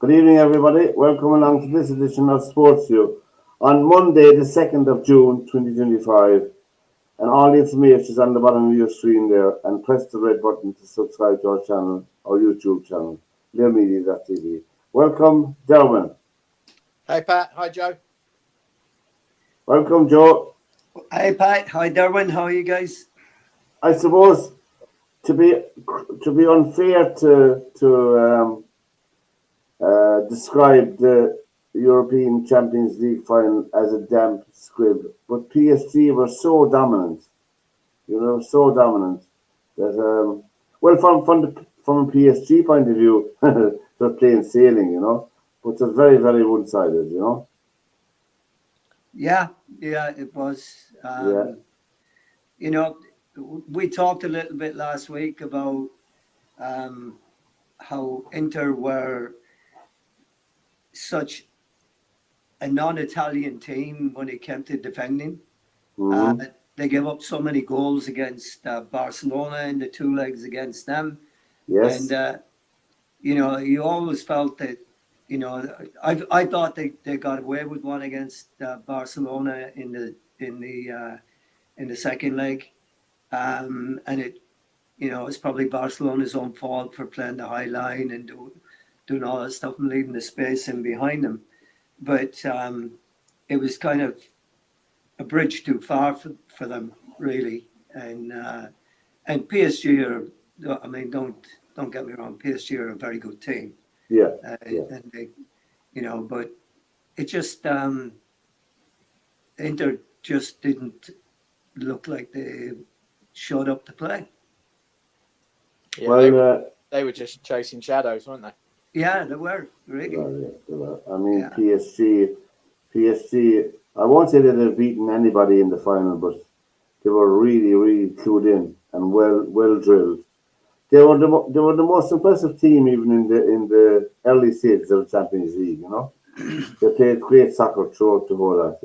Good evening, everybody. Welcome along to this edition of SportsView on Monday, the 2nd of June, 2025. And all the information is on the bottom of your screen there. And press the red button to subscribe to our channel, our YouTube channel, learmedia.tv. Welcome, Derwynne. Hey, Pat. Hi, Joe. Welcome, Joe. Hi, Pat. Hi, Derwynne. How are you guys? I suppose to be unfair to describe the European Champions League final as a damp squib, but PSG were so dominant, so dominant that well, from a PSG point of view, they're plain sailing, but it's very very one sided, Yeah, it was. We talked a little bit last week about how Inter were such a non-Italian team when it came to defending. Mm-hmm. They gave up so many goals against Barcelona in the two legs against them. Yes. And, you always felt that, I thought they got away with one against Barcelona in the second leg. And it's probably Barcelona's own fault for playing the high line and doing all that stuff and leaving the space in behind them. But it was kind of a bridge too far for them, really. And PSG are, don't get me wrong, PSG are a very good team. Yeah. And they, but it just Inter just didn't look like they showed up to play. Yeah, Well, they were just chasing shadows, weren't they? Yeah, they were, really. They were. I mean, yeah. PSG, I won't say that they've beaten anybody in the final, but they were really, really clued in and well drilled. They were the most impressive team even in the early stages of the Champions League, They played great soccer throughout the whole lot,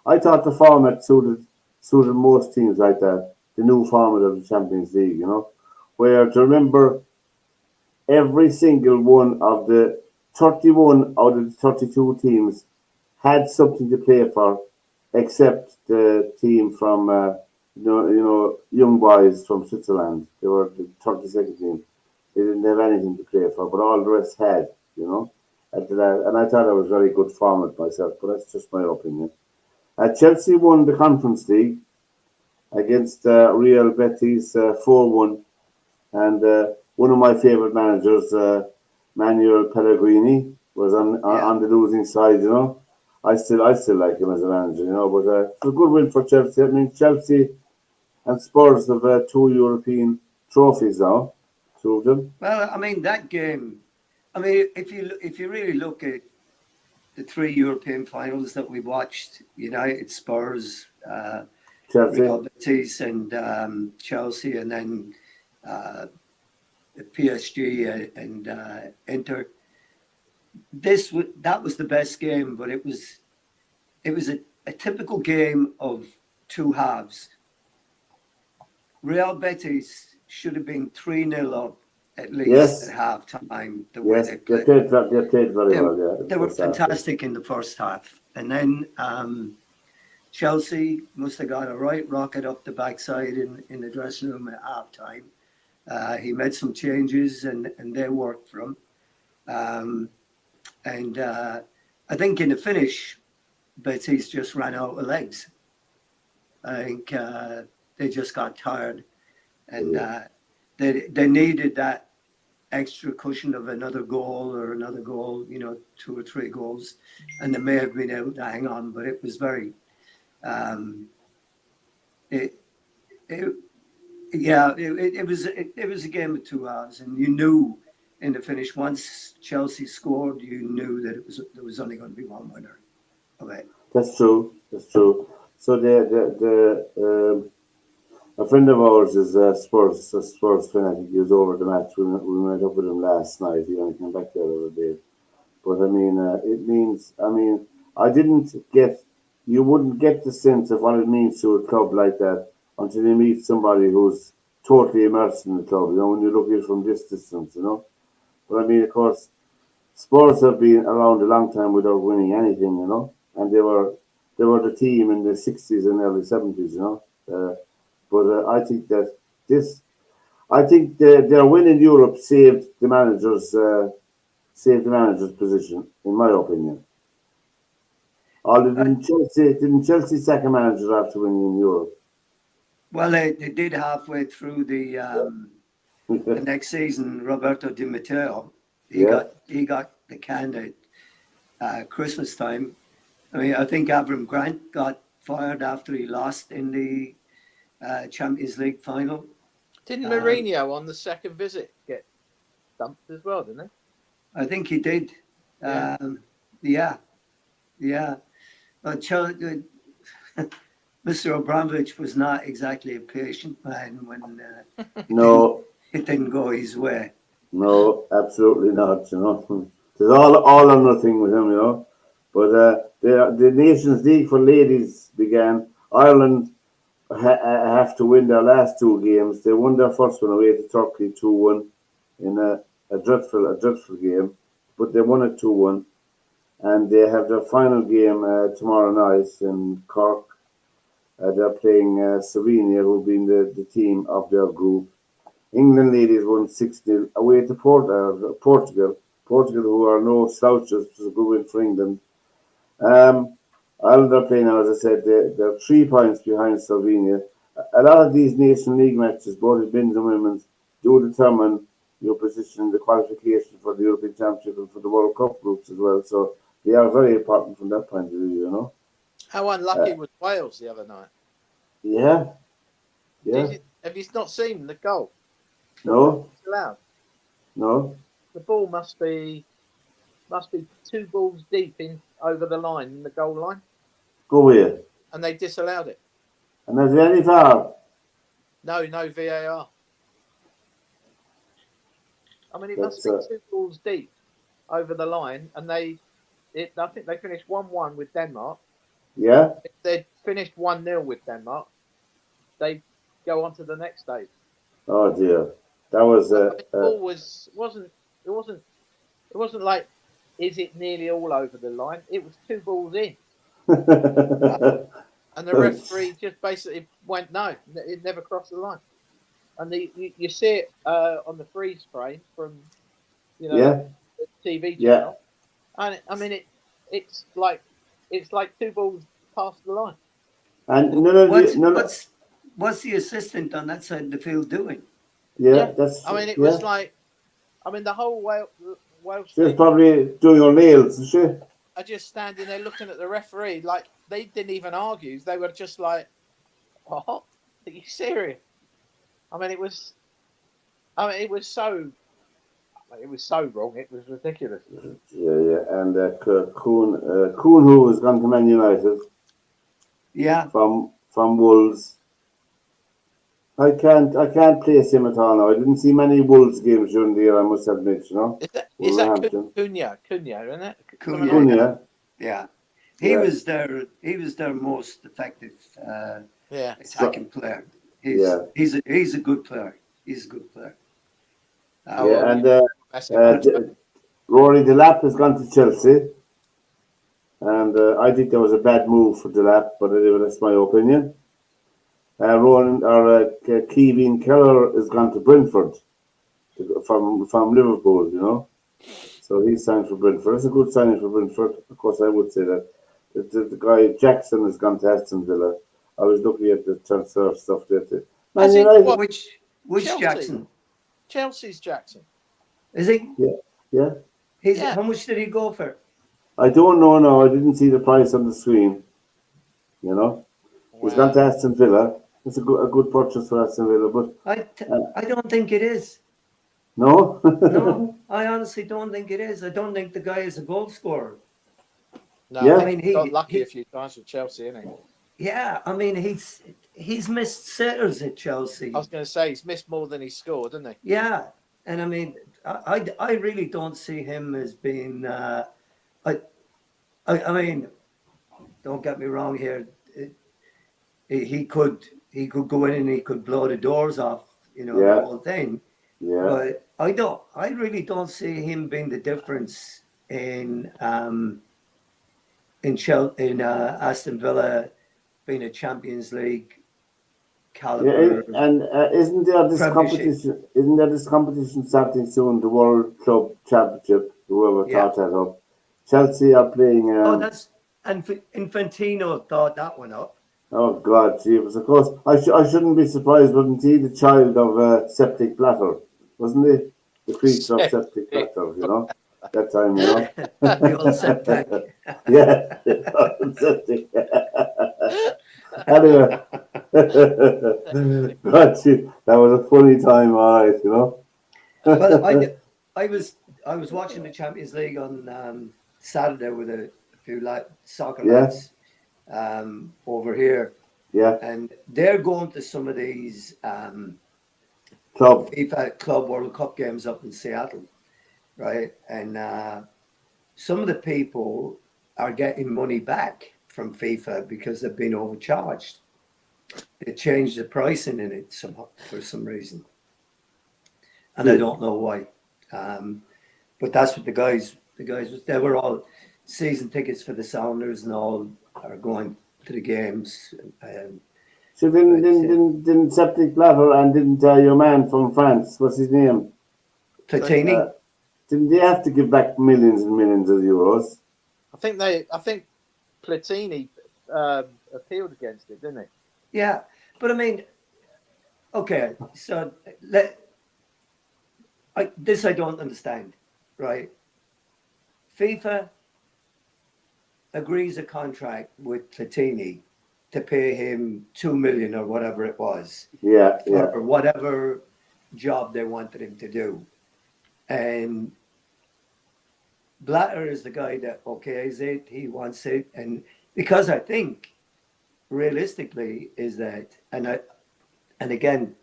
I thought the format suited most teams like that, the new format of the Champions League, where to remember every single one of the 31 out of the 32 teams had something to play for, except the team from young boys from Switzerland. They were the 32nd team. They didn't have anything to play for, but all the rest had, and I thought it was very good format myself, but that's just my opinion. Chelsea won the Conference League against Real Betis 4-1, and one of my favourite managers, Manuel Pellegrini, was on the losing side. I still like him as a manager. But it's a good win for Chelsea. I mean, Chelsea and Spurs have two European trophies now, two of them. Well, I mean that game. I mean, if you really look at the three European finals that we watched, United, Spurs, Chelsea, Real Betis, and Chelsea, and then the PSG and Inter. That was the best game, but it was a typical game of two halves. Real Betis should have been 3-0 up at least at half time. The way they played. They played very well. Yeah, they were fantastic in the first half, and then Chelsea must have got a right rocket up the backside in the dressing room at half time. He made some changes, and they worked for him. And I think in the finish, Betis just ran out of legs. I think they just got tired, and they needed that extra cushion of another goal, 2 or 3 goals, and they may have been able to hang on, but it was very. It was a game of 2 hours, and you knew in the finish once Chelsea scored, you knew that there was only going to be one winner of it. That's true. So a friend of ours is a Spurs fanatic. He was over the match. We met up with him last night. He only came back the other day. But I mean, it means. I mean, you wouldn't get the sense of what it means to a club like that until you meet somebody who's totally immersed in the club. When you look at it from this distance, But I mean, of course, Spurs have been around a long time without winning anything, and they were the team in the 60s and early 70s, but I think that this, I think their win in Europe saved the manager's position, in my opinion. Although I, didn't Chelsea sack a manager after winning in Europe? well, they did halfway through the next season. Roberto Di Matteo, Yeah, he got the can at Christmas time. I mean, I think Avram Grant got fired after he lost in the Champions League final. Didn't Um, Mourinho on the second visit get dumped as well, didn't I think he did. Yeah. Yeah, yeah. But Mr. Abramovich was not exactly a patient man when no, it didn't go his way. no, absolutely not. It's all or nothing with him. But the Nations League for ladies began. Ireland have to win their last two games. They won their first one away to Turkey 2-1 in a dreadful game, but they won it 2-1, and they have their final game tomorrow night in Cork. They're playing Slovenia, who've been the team of their group. England ladies won 6-0 away to Portugal. Portugal, who are no slouches, was a good win for England. Ireland are playing now, as I said, they're 3 points behind Slovenia. A lot of these Nation League matches, both in men's and women's, do determine your position in the qualification for the European Championship and for the World Cup groups as well. So they are very important from that point of view, How unlucky was Wales the other night? Yeah, yeah. Have you not seen the goal? No, Allowed. no. The ball must be 2 balls deep in over the line, in the goal line, Go here. and they disallowed it. And is there any foul? No VAR. I mean, it must That's, be 2 balls deep over the line, and I think they finished 1-1 with Denmark. Yeah. If they'd finished 1-0 with Denmark, they go on to the next stage. Oh dear. That was The ball it wasn't like, is it nearly all over the line? It was 2 balls in, and the referee just basically went no, it never crossed the line. And you see it on the freeze frame from yeah. the TV Yeah. channel, and it's like 2 balls past the line. And none of What's the assistant on that side of the field doing? yeah, that's I mean, it yeah. was like, the whole Welsh She's team probably doing her nails, is she? are just standing there looking at the referee like they didn't even argue. They were just like, "What? Are you serious?" It was so wrong. It was ridiculous. Yeah. And Kuhn, who has gone to Man United Yeah. from Wolves. I can't place him at all now. I didn't see many Wolves games during the year, I must admit, Is that Wolverhampton. Cunha, isn't it? Cunha. Yeah. He Yeah. was their most effective Yeah. attacking player. Yeah. He's a good player. He's a good player. Yeah, and Rory Delap has gone to Chelsea, and I think that was a bad move for Delap, but anyway, that's my opinion. Kevin Keller has gone to Brentford from Liverpool, so he's signed for Brentford. It's a good signing for Brentford. Of course, I would say that. The guy Jackson has gone to Aston Villa. I was looking at the transfer stuff there. Man United. Which Chelsea. Jackson? Chelsea's Jackson. Is he? Yeah. How much did he go for? I don't know now. I didn't see the price on the screen. He's gone to Aston Villa. It's a good purchase for Aston Villa, but I don't think it is. no. No, I honestly don't think it is. I don't think the guy is a goal scorer. No, Yeah. I mean, he got lucky a few times with Chelsea, isn't he? Yeah, I mean he's missed sitters at Chelsea. I was going to say he's missed more than he scored, hasn't he? Yeah, and I mean I really don't see him as being. I mean, don't get me wrong here. He could go in and he could blow the doors off, the whole thing. Yeah. But I really don't see him being the difference in Aston Villa being a Champions League Yeah, caliber and isn't there this Premiership. competition? Isn't there this competition starting soon? The World Club Championship. Whoever Yeah. thought that up. Chelsea are playing. Oh, that's and Infantino thought that one up. Oh God, Jesus! Of course, I shouldn't be surprised. Wasn't he the child of septic bladder? Wasn't he the creature of septic bladder? You know, that time. You know. The old septic. Yeah, septic. Anyway, God, that was a funny time, all right. You know. Well, I was watching the Champions League on Saturday with a few soccer Yeah, lads over here, yeah. and they're going to some of these Club. FIFA Club World Cup games up in Seattle, right? And some of the people are getting money back from FIFA because they've been overcharged. They changed the pricing in it for some reason, and I don't know why. But that's what the guys they were all season tickets for the Sounders and all are going to the games. So But didn't septic bladder and didn't your man from France? What's his name? Platini, Uh, didn't they have to give back millions and millions of euros? I think Platini appealed against it, didn't he? yeah. But I mean, okay, so this I don't understand, right? FIFA agrees a contract with Platini to pay him 2 million or whatever it was Yeah, for yeah. whatever job they wanted him to do. And Blatter is the guy that okays it, he wants it. And because I think realistically is that, and again,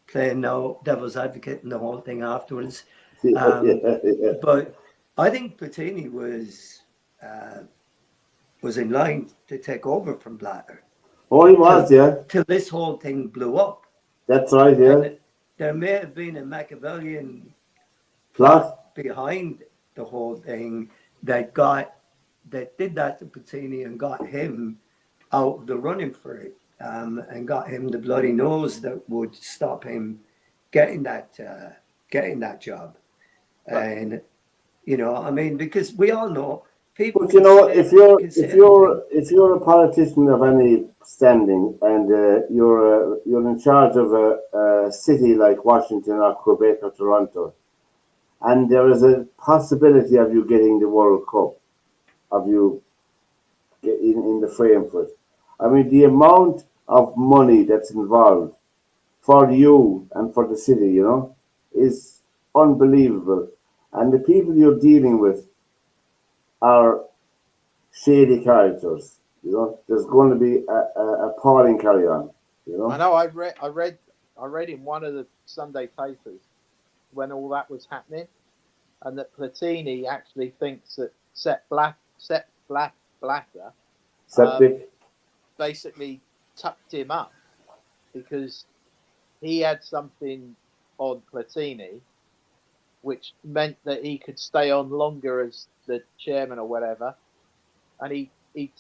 playing no devil's advocate and the whole thing afterwards. Yeah. But I think Platini was in line to take over from Blatter Oh, he was, yeah. till this whole thing blew up. That's right, yeah. And there may have been a Machiavellian Plus, plot behind the whole thing that did that to Patini and got him out of the running for it, and got him the bloody nose that would stop him getting that job. And I mean, because we all know people but you know, can say anything. if you're a politician of any standing and you're in charge of a city like Washington or Quebec or Toronto, and there is a possibility of you getting the World Cup, of you in the frame for it. I mean, the amount of money that's involved for you and for the city, is unbelievable. And the people you're dealing with are shady characters. There's going to be a appalling carry on. I know. I read in one of the Sunday papers when all that was happening, and that Platini actually thinks that Sepp Blatter Septic. basically tucked him up because he had something on Platini, which meant that he could stay on longer as the chairman or whatever, and he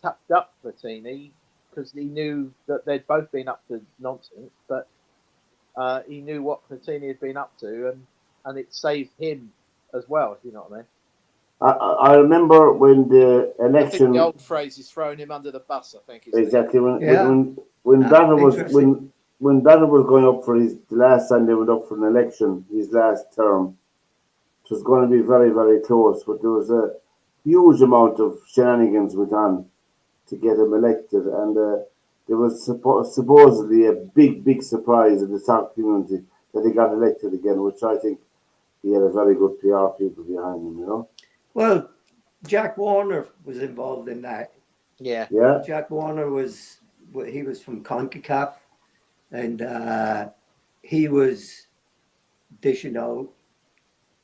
tucked up Platini because he knew that they'd both been up to nonsense, but he knew what Platini had been up to, and it saved him as well, if you know what I mean. I remember when the I think the election old phrase is throwing him under the bus, I think. exactly Yeah, when Blatter was interesting. when Blatter was going up for the last time they went up for an election, his last term, it was going to be very, very close, but there was a huge amount of shenanigans went on to get him elected, and there was supposedly a big surprise in the soccer community that he got elected again, which I think he had a very good PR people behind him. Well, Jack Warner was involved in that. Yeah. Yeah. Jack Warner was from CONCACAF, and he was dishing out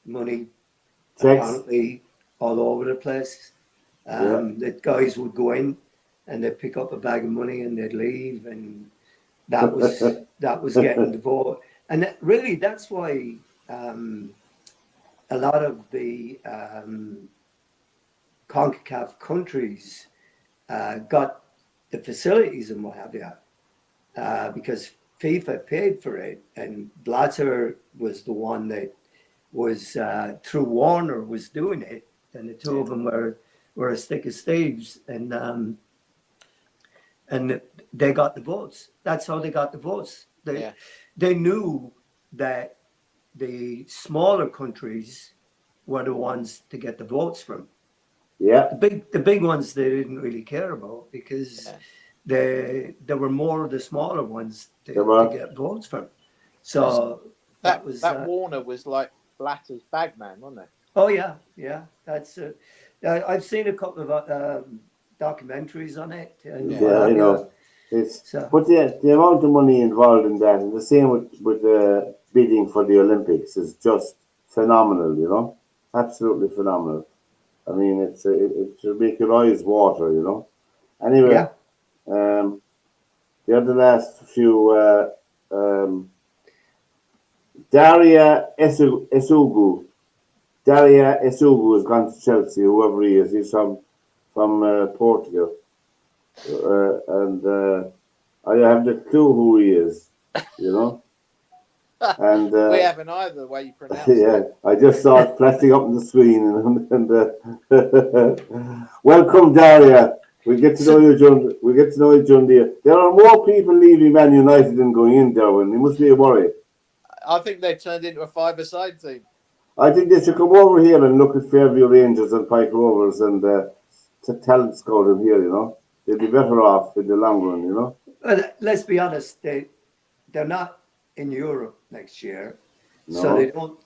money Checks. apparently all over the place. Yeah. That guys would go in and they'd pick up a bag of money and they'd leave, and that was getting the vote. And that's why a lot of the CONCACAF countries got the facilities and what have you, because FIFA paid for it, and Blatter was the one that was through Warner was doing it, and the two of them were a stick of staves, and they got the votes. That's how they got the votes. They knew that the smaller countries were the ones to get the votes from. Yeah. The big ones they didn't really care about, because there were more of the smaller ones to get votes from. So that Warner was like Blatter's bagman, wasn't it? Oh yeah. That's I've seen a couple of documentaries on it. And I know. But the amount of money involved in that, and the same with bidding for the Olympics, is just phenomenal. You know, absolutely phenomenal. I mean, it should make your eyes water. You know. Anyway, the other last few. Daria Esugu. Daria Esugu has gone to Chelsea, whoever he is. He's from Portugal. And I have the clue who he is, you know. And we haven't either, the way you pronounce it. I just saw it flashing up on the screen. Welcome, Daria. We get to know you, John. We get to know you, John Deere. There are more people leaving Man United than going in, Derwynne. It must be a worry. I think they turned into a five-a-side team. I think they should come over here and look at Fairview Rangers and Pike Rovers and talent scout them here, you know. They'd be better off in the long run, you know. Well, let's be honest, they're not in Europe next year, no. So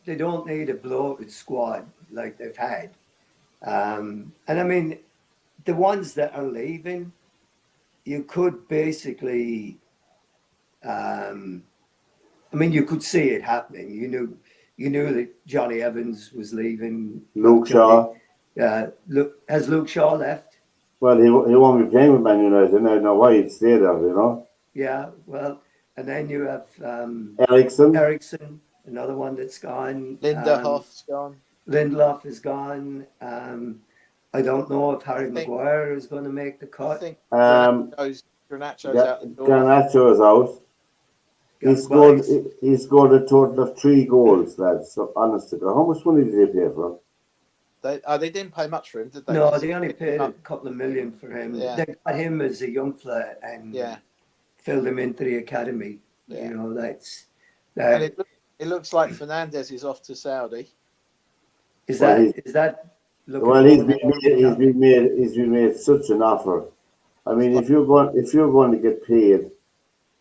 they don't need a bloated squad like they've had. And I mean, the ones that are leaving, you could basically, I mean, you could see it happening. You knew that Johnny Evans was leaving. Luke Shaw. Has Luke Shaw left? Well, he won't be playing with Man United. I don't know why he'd stay there, you know. Yeah, well, and then you have Ericsson, another one that's gone. Lindelof's gone. Lindelof is gone. I don't know if Harry Maguire is going to make the cut. I think Garnacho's out the door. Garnacho is out. He scored a total of 3 goals, lads. So, honest to God, how much money did they pay for him? They didn't pay much for him, did they? No, they only paid a couple of million for him. Yeah. They got him as a young fella and filled him into the academy. Yeah. You know, that's that. And it looks like Fernandez is off to Saudi. Is that? Well, he's been made such an offer. I mean, if you're going to get paid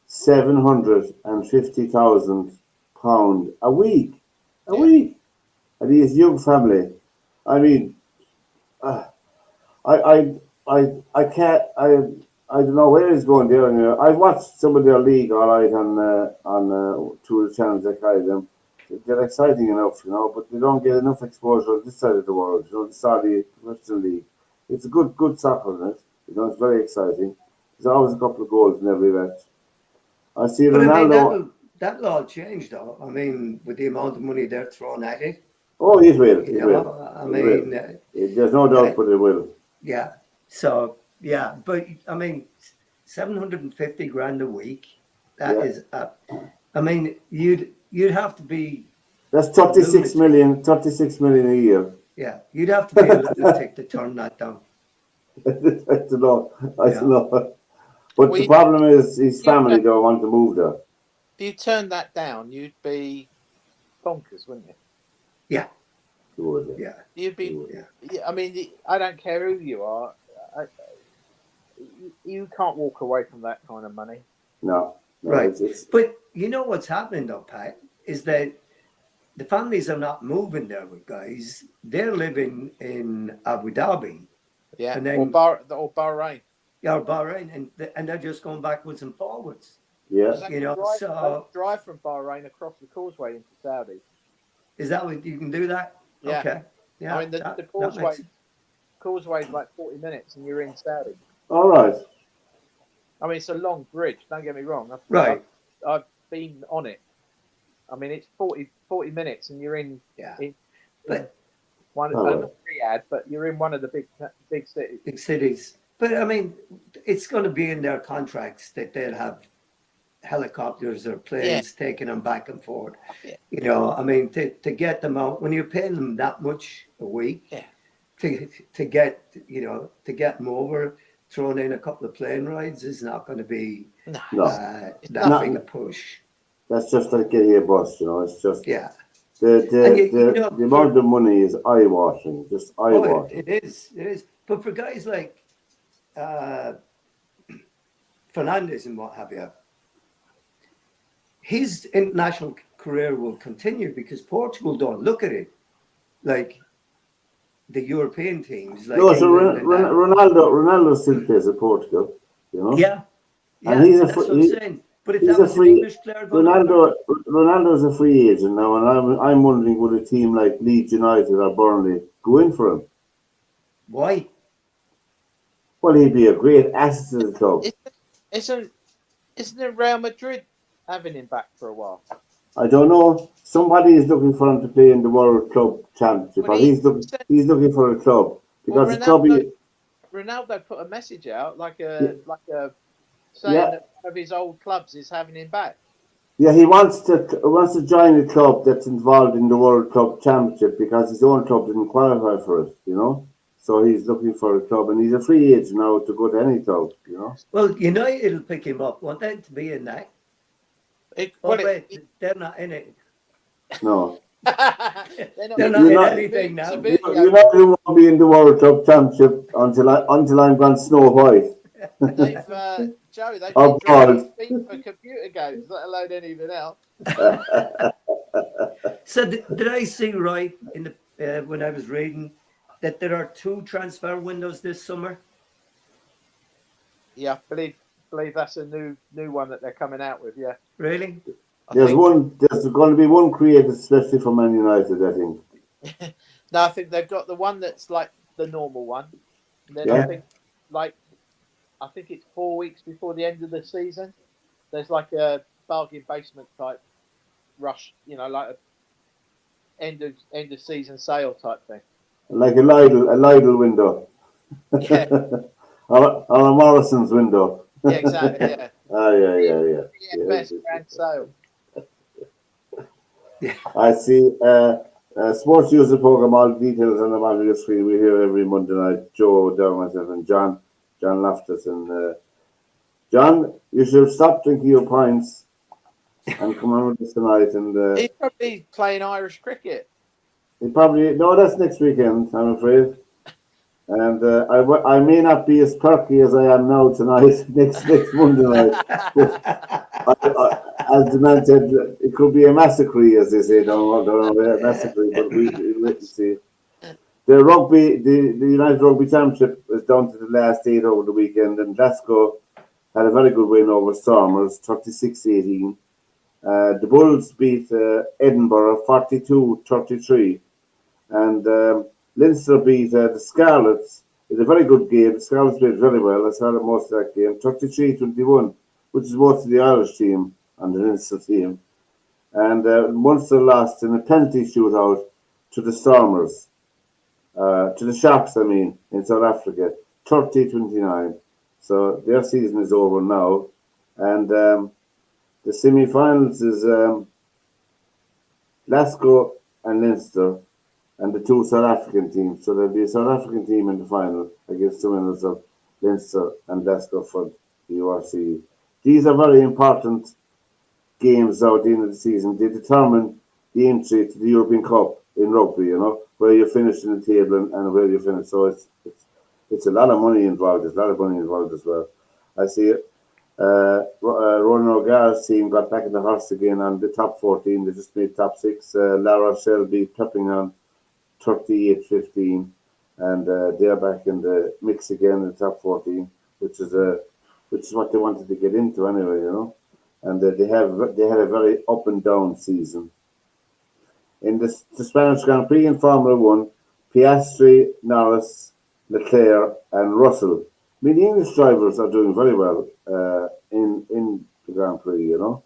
£750,000 a week, and he's young family. I mean, I can't. I don't know where he's going there. I watched some of their league all right on two of the channels I carry them. They're exciting enough, you know, but they don't get enough exposure on this side of the world. You know, the Saudi Professional League. It's a good soccer, isn't it? You know, it's very exciting. There's always a couple of goals in every match. I see Ronaldo. I mean, that'll all change, though. I mean, with the amount of money they're throwing at it. Oh, it will. It will. I mean, there's no doubt, but it will. Yeah. So but I mean, 750 grand a week. That is up. I mean, you'd have to be. That's 36 million a year. Yeah, you'd have to be a lunatic to turn that down. I don't know. But the problem is his family don't want to move there. If you turn that down, you'd be bonkers, wouldn't you? Yeah. You would, yeah. You'd be. Yeah. I mean, I don't care who you are. You can't walk away from that kind of money. No. Right. But you know what's happening, though, Pat, is that the families are not moving there with guys. They're living in Abu Dhabi. Yeah, and then, or Bahrain. Yeah, or Bahrain, and they're just going backwards and forwards. Yeah. You know, drive from Bahrain across the causeway into Saudi. Is that what you can do that? Yeah. Okay. Yeah. I mean, the causeway is like 40 minutes and you're in Saudi. All right. I mean, it's a long bridge. Don't get me wrong. I've been on it. I mean, it's 40 minutes and you're in. Yeah. One Riyadh, but you're in one of the big cities. Big cities. But I mean, it's going to be in their contracts that they'll have helicopters or planes taking them back and forth. Yeah. You know, I mean, to get them out when you're paying them that much a week, to get them over, throwing in a couple of plane rides is not going to be that big a push. That's just like getting a bus, you know. It's just the amount of money is eye watching, just eye watching. It is. But for guys like Fernandez and what have you, his international career will continue because Portugal don't look at it like the European teams. Like no, so Ronaldo still plays at Portugal, you know. Yeah, and he's that's what I'm saying. But if that was an English player, Ronaldo's a free agent now, and I'm wondering would a team like Leeds United or Burnley go in for him? Why? Well, he'd be a great asset to the club. Isn't it Real Madrid having him back for a while? I don't know. Somebody is looking for him to play in the World Club Championship, but he's looking for a club because Ronaldo put a message out like a saying that one of his old clubs is having him back. Yeah, he wants to join a club that's involved in the World Club Championship because his own club didn't qualify for it, you know. So he's looking for a club, and he's a free agent now to go to any club, you know. Well, United will pick him up. Want them to be in that? They're not in it. No. They're not in anything now. United won't be in the World Club Championship until I'm gone Snow White. They've been for computer games, let alone anything else. So did I see right in the when I was reading that there are 2 transfer windows this summer? Yeah, I believe that's a new one that they're coming out with. Yeah, really. There's going to be one created especially for Man United, I think. No, I think they've got the one that's like the normal one. And then I think it's 4 weeks before the end of the season. There's like a bargain basement type rush, you know, like a end of season sale type thing. Like a Lidl window. Yeah. or a Morrison's window. Yeah, exactly. Yeah. Yeah. Best grand sale. I see. SportsView is the program. All details on the monitor screen. We're here every Monday night. Joe, Derwynne, myself, and John Loftus. And John, you should stop drinking your pints and come on with us tonight. And he's probably playing Irish cricket. That's next weekend, I'm afraid. And I may not be as perky as I am now tonight, next Monday night. As the man said, it could be a massacre, as they say. Don't know, a massacre, but we'll see. The United Rugby Championship is down to the last 8 over the weekend, and Glasgow had a very good win over Stormers, 36-18. The Bulls beat Edinburgh 42-33, and Leinster beat the Scarlets in a very good game. The Scarlets played very well. I saw most of that game, 33-21, which is most of the Irish team and the Leinster team. And Munster lost in a penalty shootout to the Stormers, to the Sharks, in South Africa, 30-29. So their season is over now. And the semi-finals is Glasgow and Leinster, and the 2 South African teams. So there'll be a South African team in the final against the winners of Leinster and Glasgow for the URC. These are very important games out at the end of the season. They determine the entry to the European Cup in rugby, you know, where you finish in the table and where you finish. So it's a lot of money involved. There's a lot of money involved as well. I see it. Ronan O'Gara's team got back in the horse again on the top 14. They just made top 6. Lara Shelby Pepping on 38-15, and they're back in the mix again in the top 14, which is what they wanted to get into anyway, you know. And they had a very up and down season. In the Spanish Grand Prix in Formula 1, Piastri, Norris, Leclerc, and Russell. The English drivers are doing very well in the Grand Prix, you know.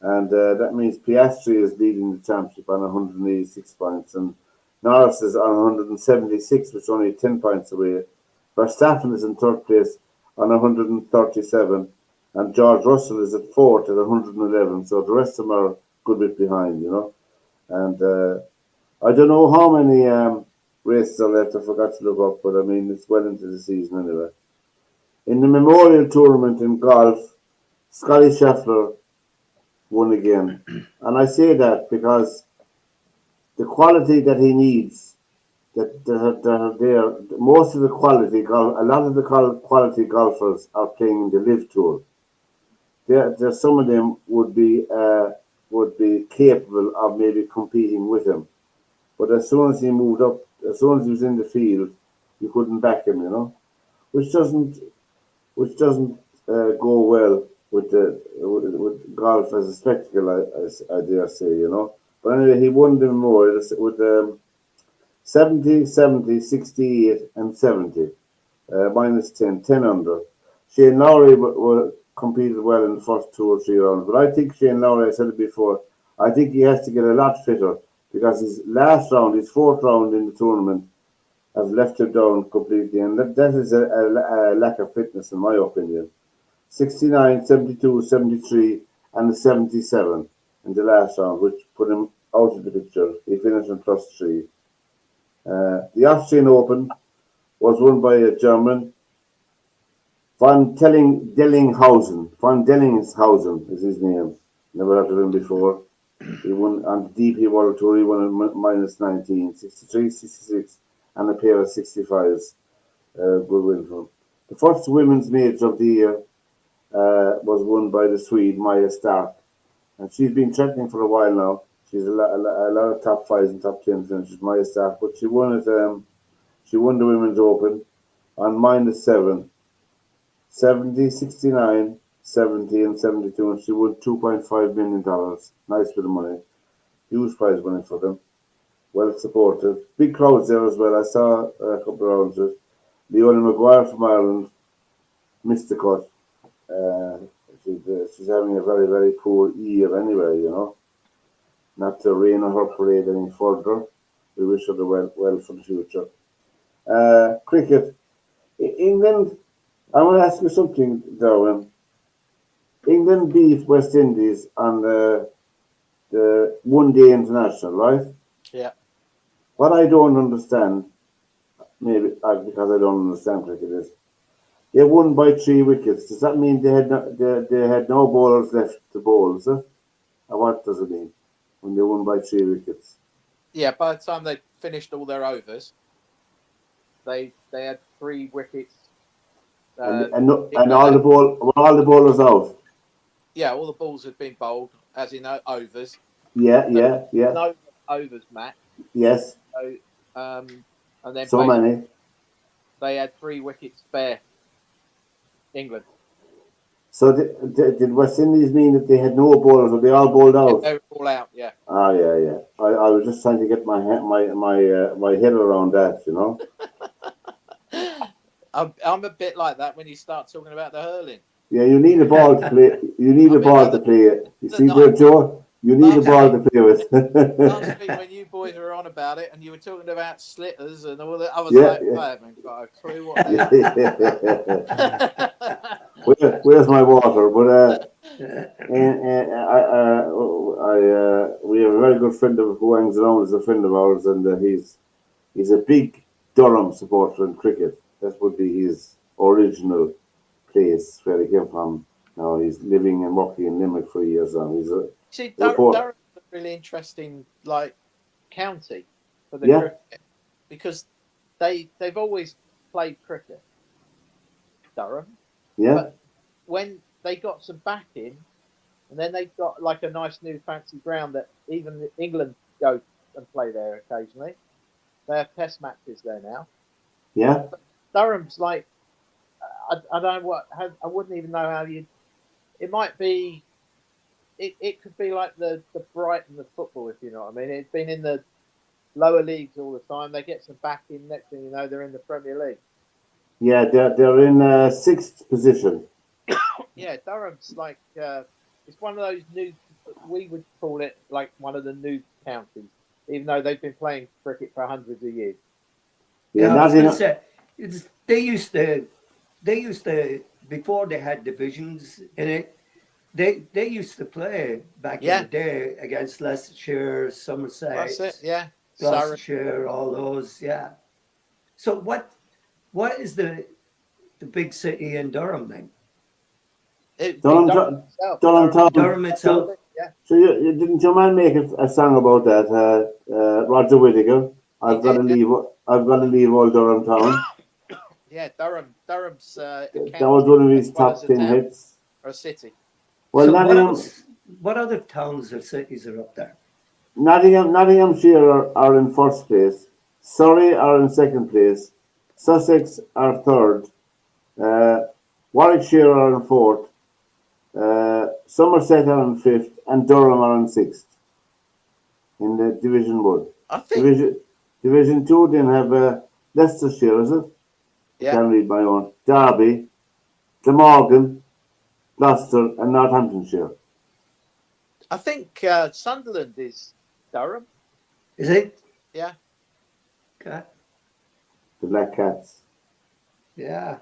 And that means Piastri is leading the championship on 186 points, and Norris is on 176, which is only 10 points away. Verstappen is in third place on 137, and George Russell is at fourth at 111. So the rest of them are a good bit behind, And I don't know how many races are left. I forgot to look up, but I mean it's well into the season anyway. In the Memorial Tournament in golf, Scotty Scheffler won again, and I say that because the quality that he needs, that are there, most of the quality, a lot of the quality golfers are playing in the Live Tour. There, some of them would be capable of maybe competing with him, but as soon as he moved up, as soon as he was in the field, you couldn't back him, which doesn't go well with with golf as a spectacle, I dare say, But anyway, he won the Memorial with 70, 70, 68, and 70, minus 10 under. Shane Lowry competed well in the first 2 or 3 rounds, but I think Shane Lowry, I said it before, I think he has to get a lot fitter because his last round, his fourth round in the tournament, has left him down completely, and that is a lack of fitness, in my opinion. 69, 72, 73, and 77 in the last round, which put him out of the picture. He finished in +3. The Austrian Open was won by a German, Von Dellinghausen. Von Dellingshausen is his name. Never heard of him before. He won on the DP World Tour. He won at minus 19, 63, 66, and a pair of 65s. Good win for him. The first women's major of the year was won by the Swede Maja Stark, and she's been threatening for a while now. She's a lot of top 5s and top 10s finishes, Maja Stark, but she won the Women's Open on minus 7, 70, 69, 70, and 72, and she won $2.5 million. Nice bit of money. Huge prize money for them. Well supported. Big crowds there as well. I saw a couple of rounds of it. Leonie Maguire from Ireland missed the cut. She's having a very, very poor year anyway, Not to rain on her parade any further. We wish her well for the future. Cricket. England, I want to ask you something, Derwynne. England beat West Indies on the one-day international, right? Yeah. What I don't understand, maybe because I don't understand cricket, is they won by 3 wickets. Does that mean they had no bowlers left to bowl, is it? Or what does it mean when they won by 3 wickets? Yeah, by the time they finished all their overs, they had 3 wickets. And all the bowlers out. Yeah, all the balls had been bowled, as in overs. Yeah. No overs, Matt. Yes. So, and then so many. They had 3 wickets spare. England. So did West Indies mean that they had no bowlers, or they all bowled out? Yeah, they were all out. Yeah. Ah, yeah. I was just trying to get my head around that, I'm a bit like that when you start talking about the hurling. Yeah, you need a ball to play. You need a ball to play it. You see there, Joe? You need a ball to play with. Last week when you boys were on about it and you were talking about slitters and all that, I was I haven't got a clue what they are. Where's my water? But we have a very good friend who hangs around as a friend of ours, and he's a big Durham supporter in cricket. That would be his original place where he came from. Now he's living and working in Limerick for years now. Durham's a really interesting county for the cricket, because they've always played cricket. Durham. Yeah. But when they got some backing, and then they've got a nice new fancy ground that even England go and play there occasionally. They have test matches there now. Yeah. But Durham's I don't know I wouldn't even know how you. It might be. It could be like the Brighton of football, if you know what I mean. It's been in the lower leagues all the time. They get some backing. Next thing you know, they're in the Premier League. Yeah, they're in 6th position. Yeah, Durham's it's one of those new. We would call it one of the new counties. even though they've been playing cricket for hundreds of years. Yeah, I was going to Nottingham, say, they used to, before they had divisions in it, they used to play back in the Yeah, day against Leicestershire, that's it. Somerset, Yeah, Surrey. Gloucestershire, all those. Yeah. So what is the big city in Durham then? It'd be Durham, Durham itself. Durham Town. Durham itself. So, Yeah, so didn't your man make a song about that? Roger Whittaker. he I've got did. to leave. I've got to leave old Durham Town. Yeah, Durham. Durham's a That was county one of as his well top as a 10 town hits. or a city. Well, So Nottingham, what other towns or cities are up there? Nottinghamshire are in first place. Surrey are in second place. Sussex are third. Uh, Warwickshire are in fourth. Somerset are in fifth, and Durham are in sixth in the Division One. I think. Division Two then have Leicestershire, is it? I Yeah, can't read my own. Derby, Glamorgan, Gloucester, and Northamptonshire. I think Sunderland is Durham. Is it? Yeah, Okay. The Black Cats. Yeah.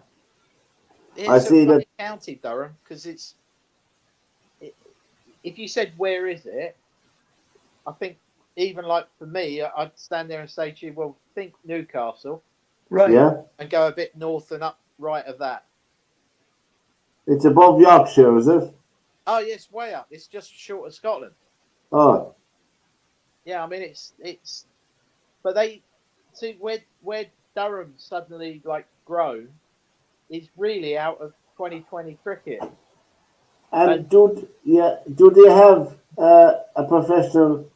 I it's a see that. funny county, Durham, because if you said where is it, I think even like for me, I'd stand there and say to you, well, think Newcastle Right. Yeah, and go a bit north and up right of that. it's above Yorkshire, is it? Oh, yes, way up. It's just short of Scotland. Oh, Yeah, I mean but they see where Durham suddenly like grown is really out of 2020 cricket. and do they have a professional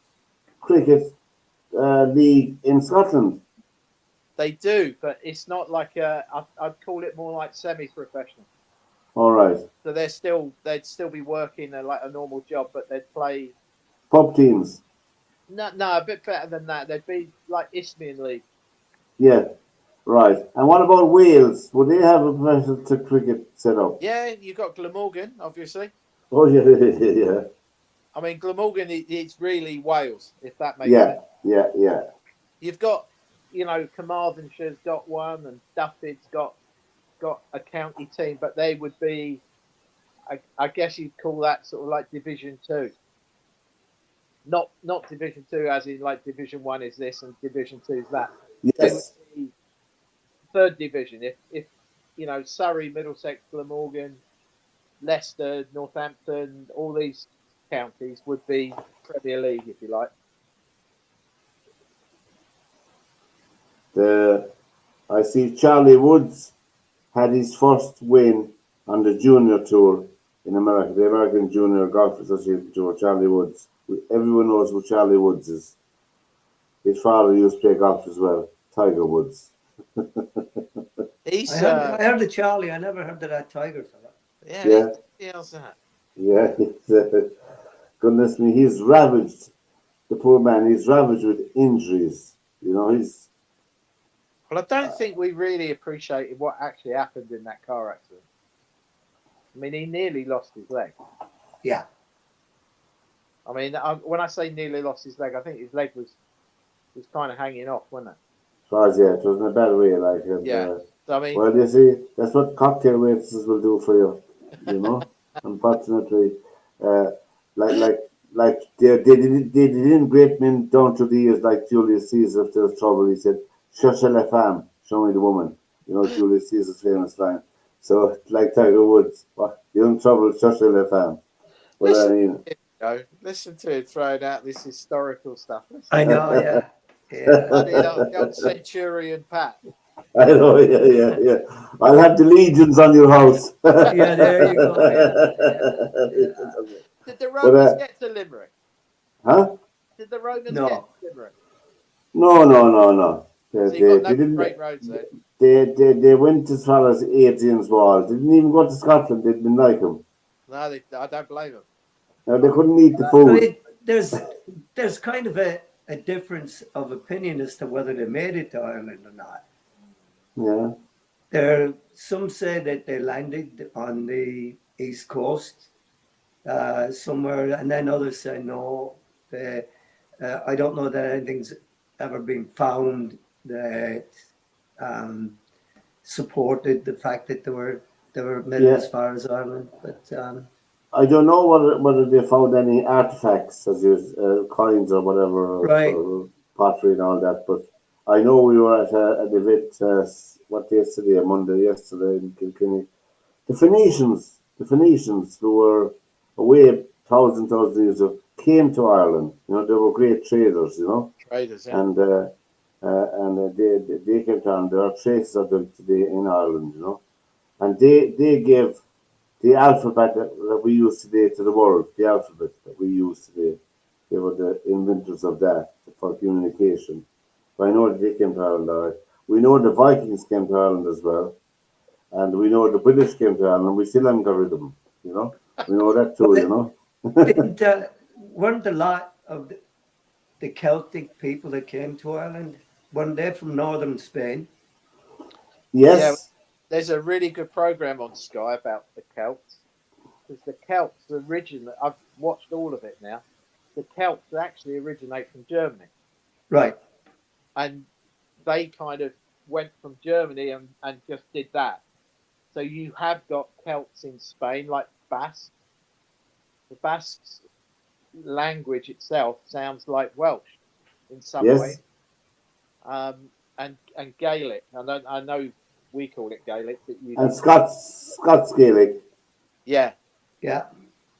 cricket league in Scotland? They do, but it's not like I'd call it more like semi-professional. All right, So they'd still be working like a normal job, but they'd play pub teams. no a bit better than that. They'd be like Isthmian League. Yeah, right. And what about Wales? Would they have a professional cricket set up? Yeah, you got Glamorgan, obviously. Oh yeah, yeah, I mean Glamorgan, it's really Wales, if that makes yeah, sense. yeah. You've got, Carmarthanshire's got one, and Duffid's got a county team, but they would be, I guess you'd call that sort of like Division Two. Not Division Two, as in like Division One is this and Division Two is that. They would Yes, be third division. If Surrey, Middlesex, Glamorgan, Leicester, Northampton, all these counties would be Premier League, if you like. I see Charlie Woods had his first win on the junior tour in America, the American Junior Golf Association Tour. Charlie Woods. Everyone knows who Charlie Woods is. His father used to play golf as well, Tiger Woods. He's I heard of Charlie. I never heard of that Tiger fella. Yeah. How's that? Yeah, goodness me, he's ravaged. The poor man, he's ravaged with injuries. He's Well, I don't think we really appreciated what actually happened in that car accident. I mean, he nearly lost his leg. Yeah. I mean, when I say nearly lost his leg, I think his leg was kind of hanging off, wasn't it? it was in a bad way. Yeah. So, I mean, Well, you see, that's what cocktail waitresses will do for you. Unfortunately, like they didn't great men down through the years, like Julius Caesar. If there was trouble, he said, "Cherchez la femme," show me the woman. Julius Caesar's famous line. So, like Tiger Woods, what you're in trouble, cherchez la femme. listen to him throwing out this historical stuff. I know, yeah. Yeah. The old Centurion Pat. I know, yeah. I'll have the legions on your house. Yeah, there you go. Yeah. Did the Romans get to Limerick? Huh? Did the Romans No. get to Limerick? No. So you got no great roads there. They went as far as Adrian's Wall. They didn't even go to Scotland. They didn't like him. No, I don't blame them. No, they couldn't eat the I food. mean, there's kind of a difference of opinion as to whether they made it to Ireland or not. Yeah. Some say that they landed on the east coast somewhere, and then others say no. I don't know that anything's ever been found that supported the fact that they were made Yeah. as far as Ireland. But I don't know whether they found any artifacts, as you coins or whatever, right, or pottery and all that. But I know we were at an event, yesterday, Monday, yesterday in Kilkenny. The Phoenicians who were away thousands years ago, came to Ireland. You know, they were great traders. You know, Traders, yeah. and they came down. There are traces of them today in Ireland. You know, and they gave the alphabet that we use today to the world, the alphabet that we use today. They were the inventors of that for communication. But I know that they came to Ireland, all right. We know the Vikings came to Ireland as well. And we know the British came to Ireland, and we still haven't got rid of them, you know. We know that too, you know. didn't weren't a lot of the Celtic people that came to Ireland, weren't they from northern Spain? Yeah, Yes, there's a really good program on Sky about the Celts. Because the Celts originally, I've watched all of it now. The Celts actually originate from Germany, Right. and they kind of went from Germany and just did that. So you have got Celts in Spain, like Basque. The Basques language itself sounds like Welsh in some way, yes. and Gaelic. I know we call it Gaelic, but you And don't call it. Scots Gaelic. Yeah. Yeah.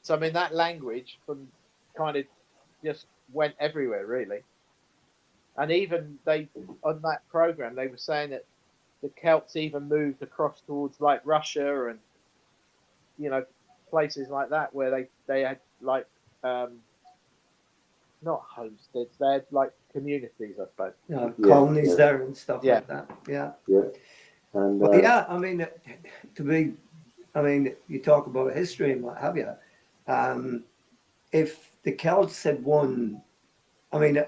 So I mean that language from kind of just went everywhere really, and even they on that program they were saying that the Celts even moved across towards like Russia and you know places like that where they had like um, not homesteads, they had like communities, I suppose. Yeah, Colonies yeah, there and stuff Yeah, like that. Yeah. yeah. And Well, yeah, I mean, I mean, you talk about history and what have you. Um, if the Celts had won, I mean,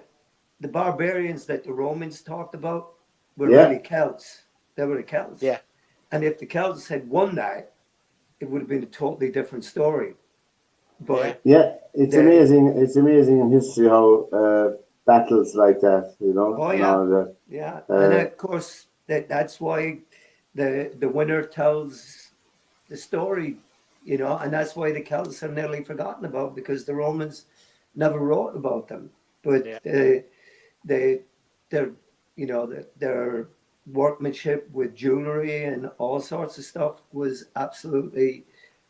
the barbarians that the Romans talked about were yeah, really Celts. They were the Celts. yeah, And if the Celts had won that, it would have been a totally different story. yeah, But yeah. It's the, amazing. It's amazing in history how battles like that, you know, oh and yeah, all that. yeah, and Uh, of course that's why the winner tells the story, you know, and that's why the Celts are nearly forgotten about because the Romans never wrote about them. But yeah. they their you know their workmanship with jewelry and all sorts of stuff was absolutely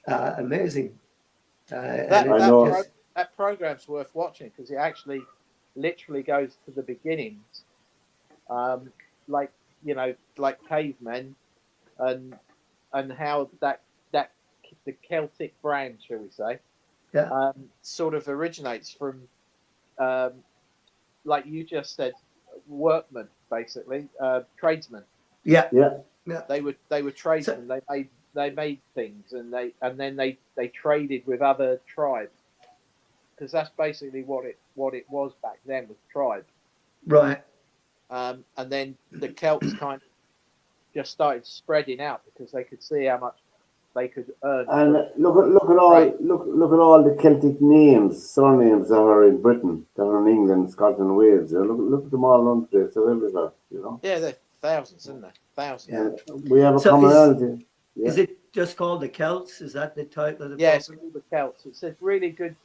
amazing, and That I it that know. pro, just that program's worth watching because it actually literally goes to the beginnings, um, like like cavemen and how that the Celtic brand, shall we say, yeah sort of originates from, um, like you just said, workmen basically, tradesmen. yeah Yeah, yeah. They were So tradesmen. They made things and then they traded with other tribes because that's basically what it was back then was tribes. right. And then the Celts kind of just started spreading out because they could see how much they could earn and from look trade. look at all the Celtic names, surnames that are in Britain, that are in England, Scotland, Wales. You know, look at them all around the place. They're everywhere. You know, Yeah, they're thousands, isn't there? Thousands. Yeah. and we have a So commonality. Yeah, is it just called the Celts? Is that the title of the Yeah, it's program? called the Celts. It's a really good.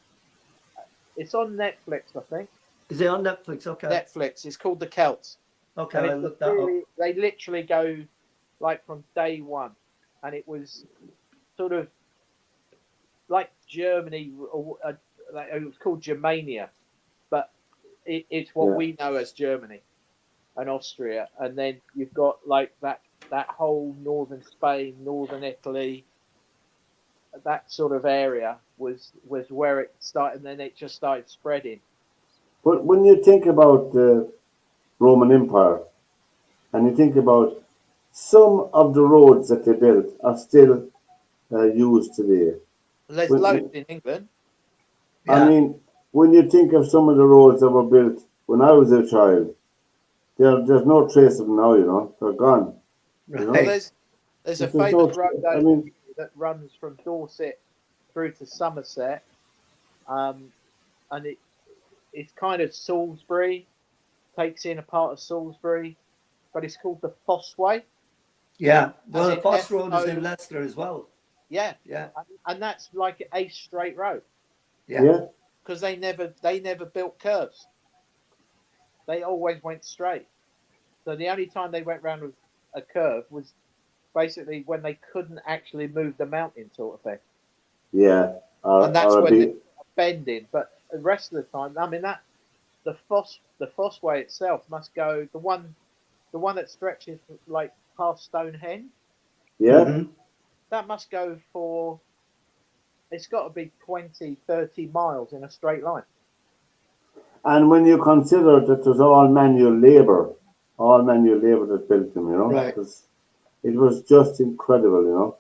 It's on Netflix, I think. Is it on Netflix? Okay. Netflix. It's called the Celts, Okay, and I'll it's a look that up. really. They literally go like from day one, and it was sort of like Germany, or like, it was called Germania, but it's what yeah. we know as Germany and Austria, and then you've got like that whole northern Spain, northern Italy, that sort of area was where it started, and then it just started spreading. But when you think about the Roman Empire, and you think about some of the roads that they built are still used today. There's loads When, in England. I Yeah. mean, when you think of some of the roads that were built when I was a child, there's no trace of them now. You know, they're gone. You Well, know, Right. there's a there's no. famous road I over mean, here that runs from Dorset through to Somerset, um, and it's kind of Salisbury, takes in a part of Salisbury, but it's called the Fossway. Yeah. As Well, the in Foss Road is F-O in Leicester as well. Yeah, Yeah. and that's like a straight road Yeah. Yeah. because they never built curves. They always went straight. So the only time they went round with a curve was basically when they couldn't actually move the mountain, sort of thing, Yeah. and that's Or a when they big, bend in. But the rest of the time, I mean, that the Fossway itself must go the one that stretches like past Stonehenge. yeah. Mhm. That must go for it's got to be 20, 30 miles in a straight line. And when you consider that there's all manual labor that built them, Right. because it was just incredible,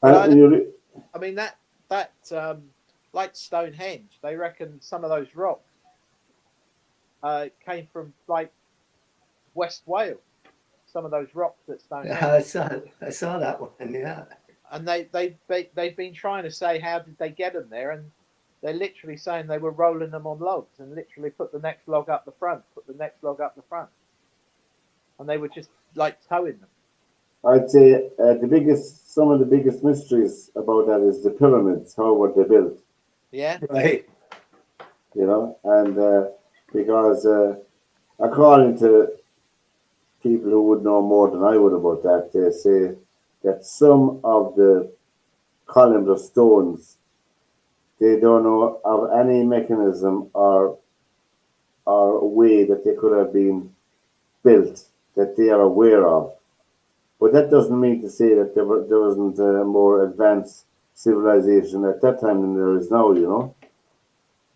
But And you re- I mean that like Stonehenge, they reckon some of those rocks came from like West Wales. Some of those rocks at Stonehenge, Yeah, I saw that one. Yeah. and they've been trying to say how did they get them there, and they're literally saying they were rolling them on logs and literally put the next log up the front, put the next log up the front, and they were just like towing them. I'd say some of the biggest mysteries about that is the pyramids. How were they built? Yeah, Right. And because according to people who would know more than I would about that, they say that some of the columns of stones they don't know of any mechanism or way that they could have been built that they are aware of. But that doesn't mean to say that there wasn't a more advanced civilization at that time than there is now.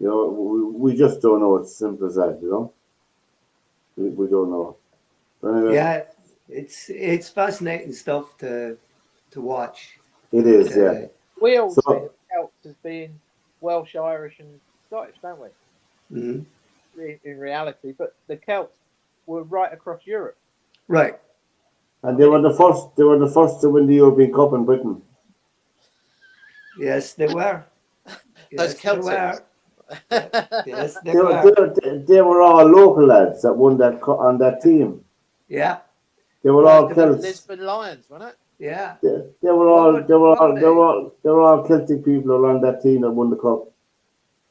We just don't know. It's simple as that. We don't know. But anyway, Yeah. It's fascinating stuff to watch. it is. Yeah. we all see the So Celts as being Welsh, Irish, and Scottish, don't we? Mhm. In reality, but the Celts were right across Europe. Right. and I they mean, were the first. They were the first to win the European Cup in Britain. Yes, they were. those Yes, they Celtics. were. Yeah. Yes, they They were, were. they were all local lads that won on that team. Yeah. They were Well, all Celts. Lisbon Lions, wasn't it? yeah. They were What all would they were what all were they were they? all, they were all Celtic people around that team that won the cup.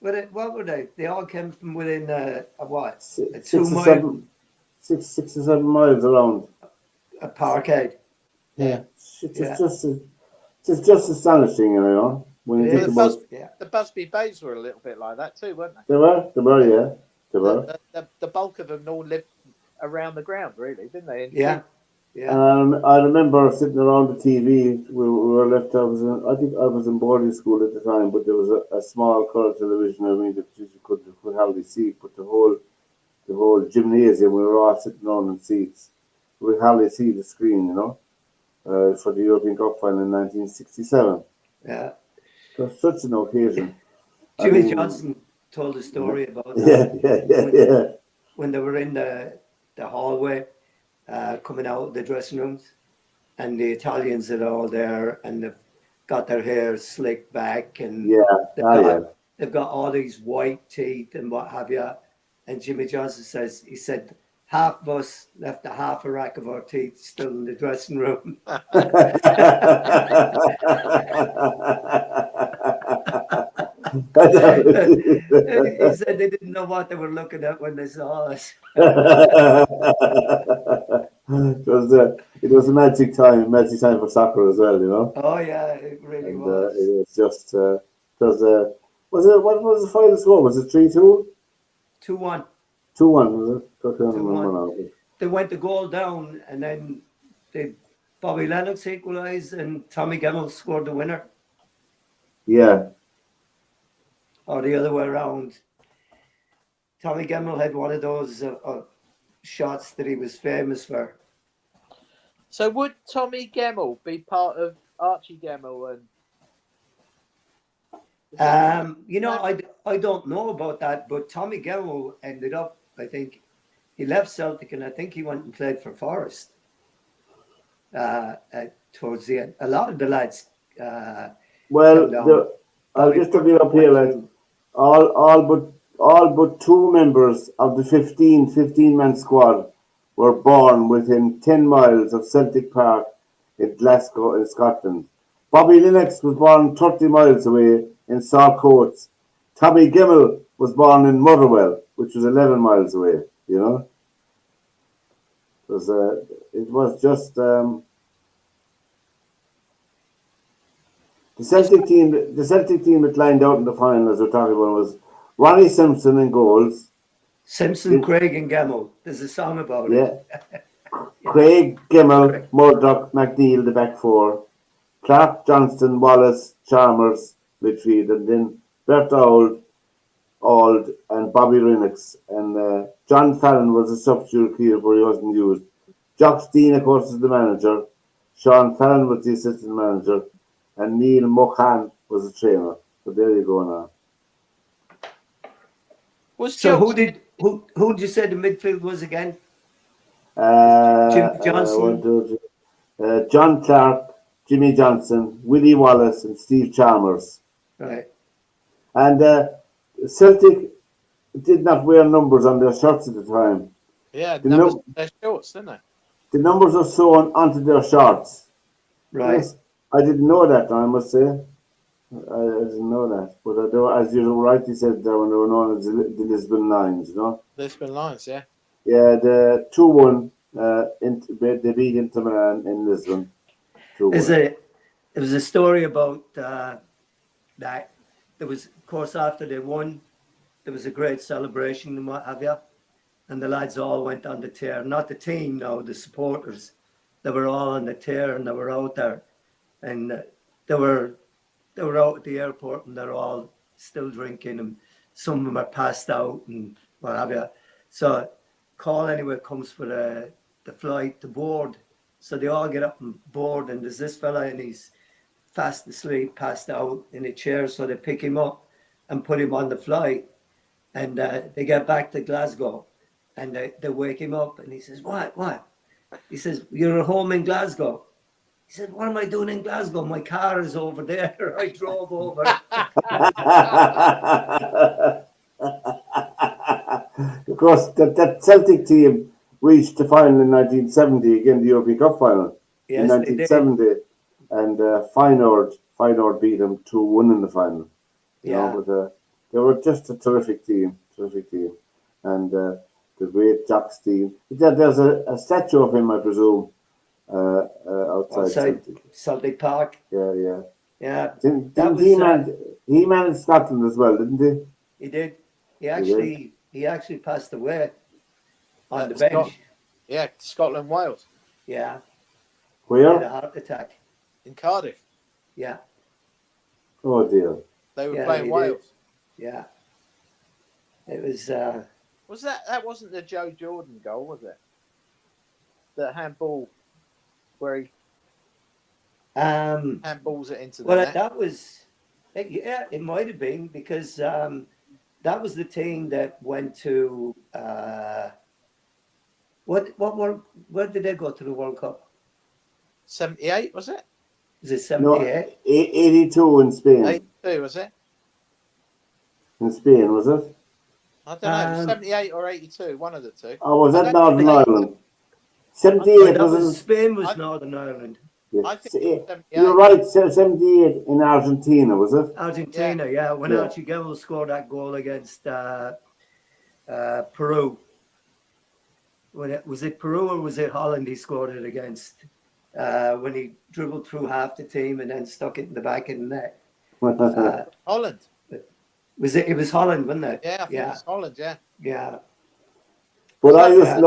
What were they? They all came from within a what? A Six or 2 mile seven, 6 or 7 miles around. a parkade. Yeah, Yeah. it's just astonishing, when It you Well, think the about is. Bus Yeah. the Busby Babes were a little bit like that too, weren't they were, they? yeah, they were. The bulk of them all lived around the ground, really, didn't they? In Yeah. sheep. Yeah. And I remember sitting around the TV. We were left. I think I was in boarding school at the time, but there was a small colour television. I mean, that you could hardly see, but the whole gymnasium, we were all sitting around in seats. We could hardly see the screen, for the European Cup final in 1967. Yeah. It was such an occasion. I Jimmy mean, Johnson told a story about that yeah, yeah, yeah, yeah. when they were in the hallway coming out of the dressing rooms, and the Italians are all there, and they've got their hair slicked back, and Yeah, they've ah, yeah. got they've got all these white teeth and what have you. And Jimmy Johnson he said half of us left a half a rack of our teeth still in the dressing room. He said they didn't know what they were looking at when they saw us. It was a magic time for soccer as well, Oh yeah, it really and was. it was just it was what was the final score? Was it 3-2? 2-1. 2-1, was it? I can't Two remember one. now. They went the goal down, and then Bobby Lennox equalised, and Tommy Gemmell scored the winner, Yeah, or the other way around. Tommy Gemmell had one of those shots that he was famous for. So would Tommy Gemmell be part of Archie Gemmell and? Is I don't know about that, but Tommy Gemmell ended up, I think, he left Celtic, and I think he went and played for Forest towards the end. A lot of the lads well, came down. I'll Bobby just look it up here, went lads. to, All but all but two members of the 15-man squad were born within 10 miles of Celtic Park in Glasgow in Scotland. Bobby Lennox was born 30 miles away in Saltcoats. Tommy Gemmell was born in Motherwell, which was 11 miles away, you know. It was just the Celtic team that lined out in the final, as we're talking about, was Ronnie Simpson in goals. Simpson, Craig, and Gemmell. There's a song about it. Craig, Gemmell, Murdoch, McNeil, the back four. Clark, Johnston, Wallace, Chalmers, midfield, and then Bert Auld, and Bobby Lennox. And John Fallon was a substitute here, but he wasn't used. Jock Dean, of course, is the manager. Sean Fallon was the assistant manager. And Neil Mohan was the trainer. So there you go now. So who did you say the midfield was again? Jim Johnson, John Clark, Jimmy Johnson, Willie Wallace, and Steve Chalmers. Right. And Celtic did not wear numbers on their shirts at the time. Yeah, numbers on their shorts, didn't they? The numbers are sewn onto their shorts. Right. Yes, I didn't know that, I must say. I didn't know that. But as you rightly said, there when they were known as the Lisbon Lions, you know? Lisbon Lions, yeah. Yeah, the 2-1, they beat Inter Milan in Lisbon. 2-1. There was a story about that. There was, of course, after they won, there was a great celebration and what have you. And the lads all went on the tear. Not the team, no, the supporters. They were all on the tear and they were out there. And they were out at the airport and they're all still drinking and some of them are passed out and what have you. So call anyway comes for the flight to board. So they all get up and board and there's this fella and he's fast asleep, passed out in a chair. So they pick him up and put him on the flight and they get back to Glasgow and they wake him up and he says, what? He says, you're at home in Glasgow. He said, what am I doing in Glasgow? My car is over there. I drove over. Of course, that Celtic team reached the final in 1970, again, the European Cup final. Yes, in 1970. And Feyenoord beat them 2-1 in the final. You know, but they were just a terrific team. And the great Jock Stein. There's a statue of him, I presume, outside Celtic Park. Yeah. Didn't he managed Scotland as well, didn't he? He did. He actually passed away on the bench. Scotland, Wales. Yeah. Where? He had a heart attack. In Cardiff. Yeah. Oh dear. They were playing Wales. Did. Yeah. It was. Was that wasn't the Joe Jordan goal, was it? The handball where he handballs it into the net. That was. Yeah, it might have been because that was the team that went to where did they go to the World Cup? 78, was it? Is it 78? No, 82 in Spain. 82, was it? In Spain, was it? I don't know, 78 or 82, one of the two. Oh, was that Northern Ireland? 78, was it? Spain was Northern Ireland. Yeah. I think You're right, 78 in Argentina, was it? Argentina, yeah. When Archie Gemmell scored that goal against Peru. Was it Peru or was it Holland he scored it against? When he dribbled through half the team and then stuck it in the back of the net. Holland. It was Holland, wasn't it? Yeah, I think it was Holland, yeah. Yeah. But I just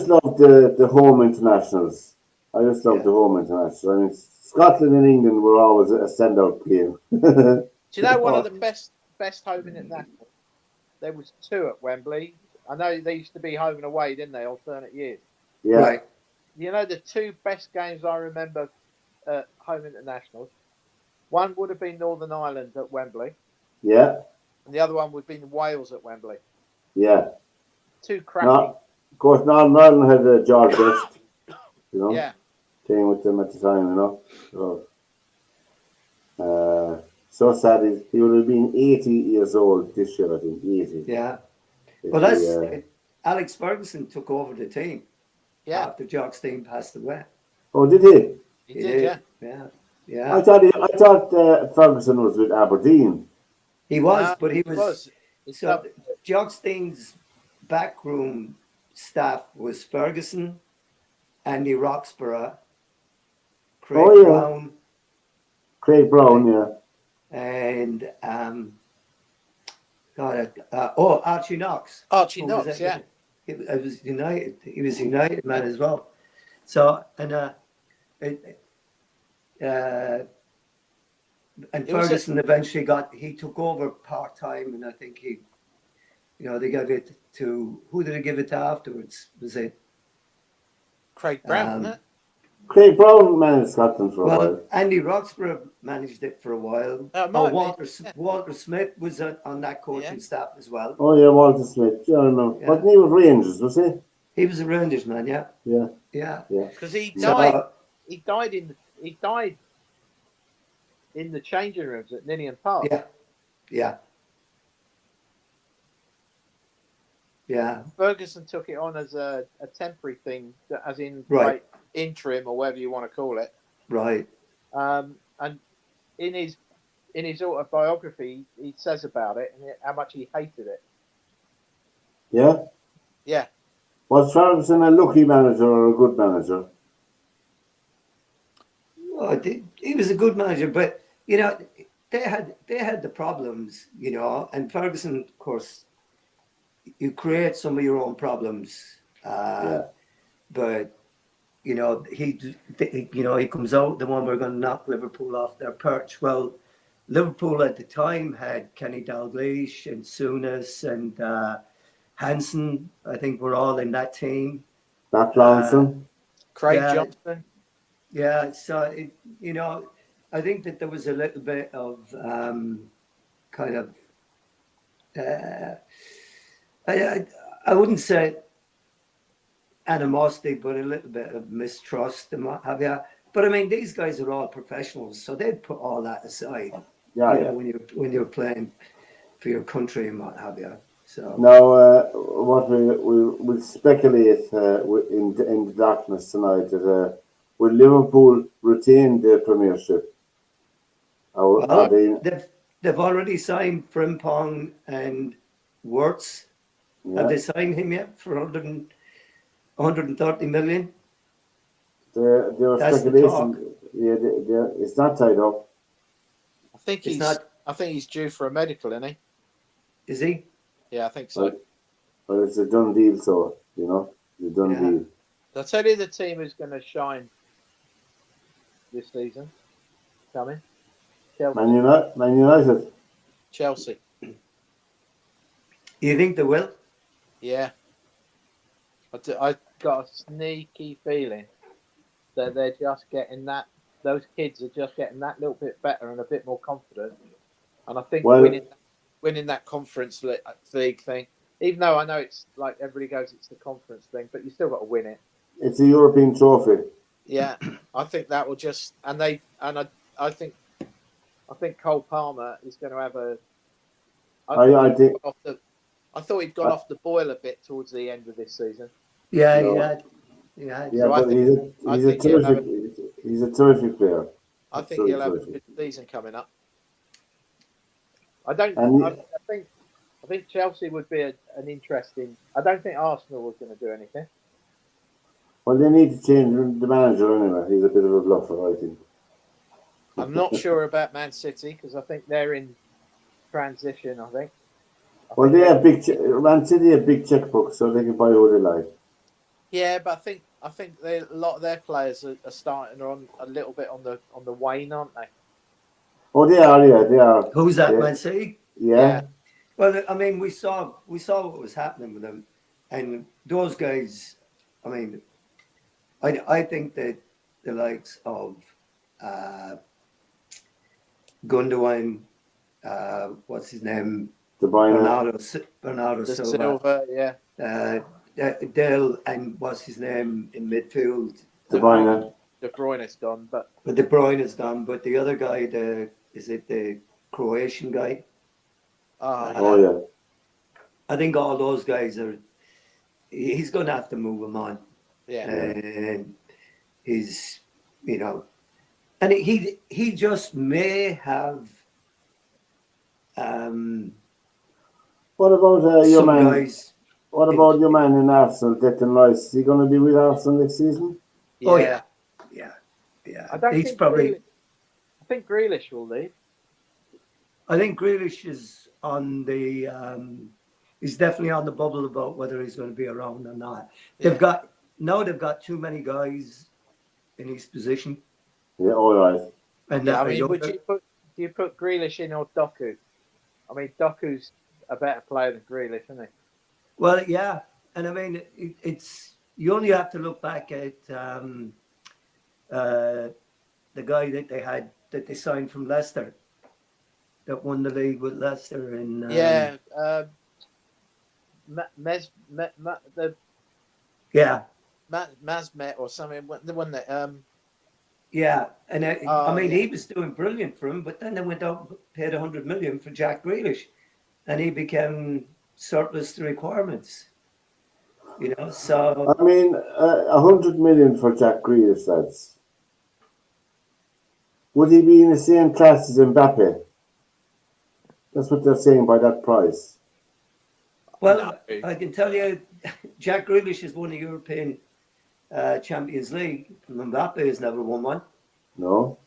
love the home internationals. I just love the home internationals. I mean, Scotland and England were always a standout game. Do you know one of the best home internationals? There was two at Wembley. I know they used to be home and away, didn't they? Alternate years. Yeah. Right. You know the two best games I remember at home internationals? One would have been Northern Ireland at Wembley. Yeah. And the other one would have been Wales at Wembley. Yeah. Two cracking. Of course, Northern Ireland had George Best, you know. Yeah. Playing with them at the time, you know. So, So sad. He would have been 80 years old this year, I think. 80. Yeah. If Well, he, that's Alex Ferguson took over the team Yeah, after Jock Stein passed away. oh, did he? he He did. Yeah, Yeah. I Yeah. thought Ferguson was with Aberdeen. He was, no, but he he was. was. He So subbed. Jock Stein's backroom staff was Ferguson, Andy Roxburgh, Craig Oh, yeah. Brown, Craig Brown, yeah. and Archie Knox. Archie who was Knox. at- Yeah, He was United. He was United man as well. So it, uh, and It was a- Ferguson eventually he took over part time, and I think they gave it to, who did they give it to afterwards? Was it Craig Brown, wasn't it? Craig Brown managed Scotland for a while. Andy Roxburgh managed it for a while. It might be, yeah. Walter Smith was on that coaching Yeah. staff as well. Oh, yeah, Walter Smith. Yeah, I remember. Yeah. Wasn't he with Rangers, was he? He was a Rangers man, yeah. Yeah. Yeah. Because he So, died. He died in the changing rooms at Ninian Park. yeah. Yeah. Yeah. Ferguson took it on as a temporary thing, as in Right. like interim or whatever you want to call it. Right. And in his autobiography, he says about it and how much he hated it. Yeah? Yeah, Was Ferguson a lucky manager or a good manager? Oh, he was a good manager, but they had the problems, and Ferguson, of course, you create some of your own problems. But he comes out the one, we're going to knock Liverpool off their perch. Well, Liverpool at the time had Kenny Dalglish and Souness and Hansen. I think were all in that team. Matt Lawson? Craig Yeah. Johnson. Yeah, so I think that there was a little bit of kind of I wouldn't say animosity, but a little bit of mistrust and what have you. But I mean, these guys are all professionals, so they'd put all that aside. Yeah. When you're playing for your country and what have you. So Now, what we'll speculate in the darkness tonight that will Liverpool retain the Premiership? they've already signed Frimpong and Wirtz. Yeah. Have they signed him yet for 130 million? There was That's the speculation. Yeah, it's not tied up. I think he's due for a medical, isn't he? Is he? Yeah, I think so. But it's a done deal, so it's a done deal. I'll tell you the team who's going to shine this season. Coming, Chelsea. Man United. Chelsea. You think they will? Yeah. I got a sneaky feeling that they're just getting that. Those kids are just getting that little bit better and a bit more confident. And I think winning that conference league thing, even though I know it's like everybody goes, it's the conference thing, but you still got to win it. It's a European trophy. Yeah, I think that will just I think Cole Palmer is going to have a. I thought he'd gone off the boil a bit towards the end of this season. Yeah, Yeah, So but he's a terrific player. I think he'll have a good season coming up. I think Chelsea would be an interesting. I don't think Arsenal was going to do anything. Well, they need to change the manager anyway. He's a bit of a bluffer, I think. I'm not sure about Man City because I think they're in transition. They have Man City have big checkbooks, so they can buy who they like. Yeah, but I think a lot of their players are starting on a little bit on the wane, aren't they? Oh, they are. Yeah, they are. Who's that, Man City? Yeah. Well, I mean, we saw what was happening with them, and those guys. I mean, I think that the likes of Gundogan, what's his name? Bernardo Silva, yeah. Dale, and what's his name in midfield? De Bruyne. De Bruyne's gone, but De Bruyne is gone. But the other guy, the Croatian guy. Oh, Oh yeah. I think all those guys are. He's going to have to move them on, yeah. and he's, and he just may have What about your some man? guys. What about your man in Arsenal, Declan Rice? Is he going to be with Arsenal next season? Oh yeah. I don't He's think probably. I think Grealish will leave. I think Grealish is on the. He's definitely on the bubble about whether he's going to be around or not. Yeah. They've got too many guys in his position, Yeah, all right. and Yeah, that I are mean, younger. do you put Grealish in or Doku? I mean, Doku's a better player than Grealish, isn't he? Well, yeah, and I mean it's you only have to look back at the guy that they signed from Leicester, that won the league with Leicester in Yeah, Mazmet or something. The one that yeah, and I mean yeah. he was doing brilliant for him, but then they went out and paid 100 million for Jack Grealish, and he became surplus to requirements. So I mean, 100 million for Jack Grealish, lads. Would he be in the same class as Mbappe? That's what they're saying by that price. well, No. I can tell you, Jack Grealish has won the European Champions League. Mbappe has never won one. No,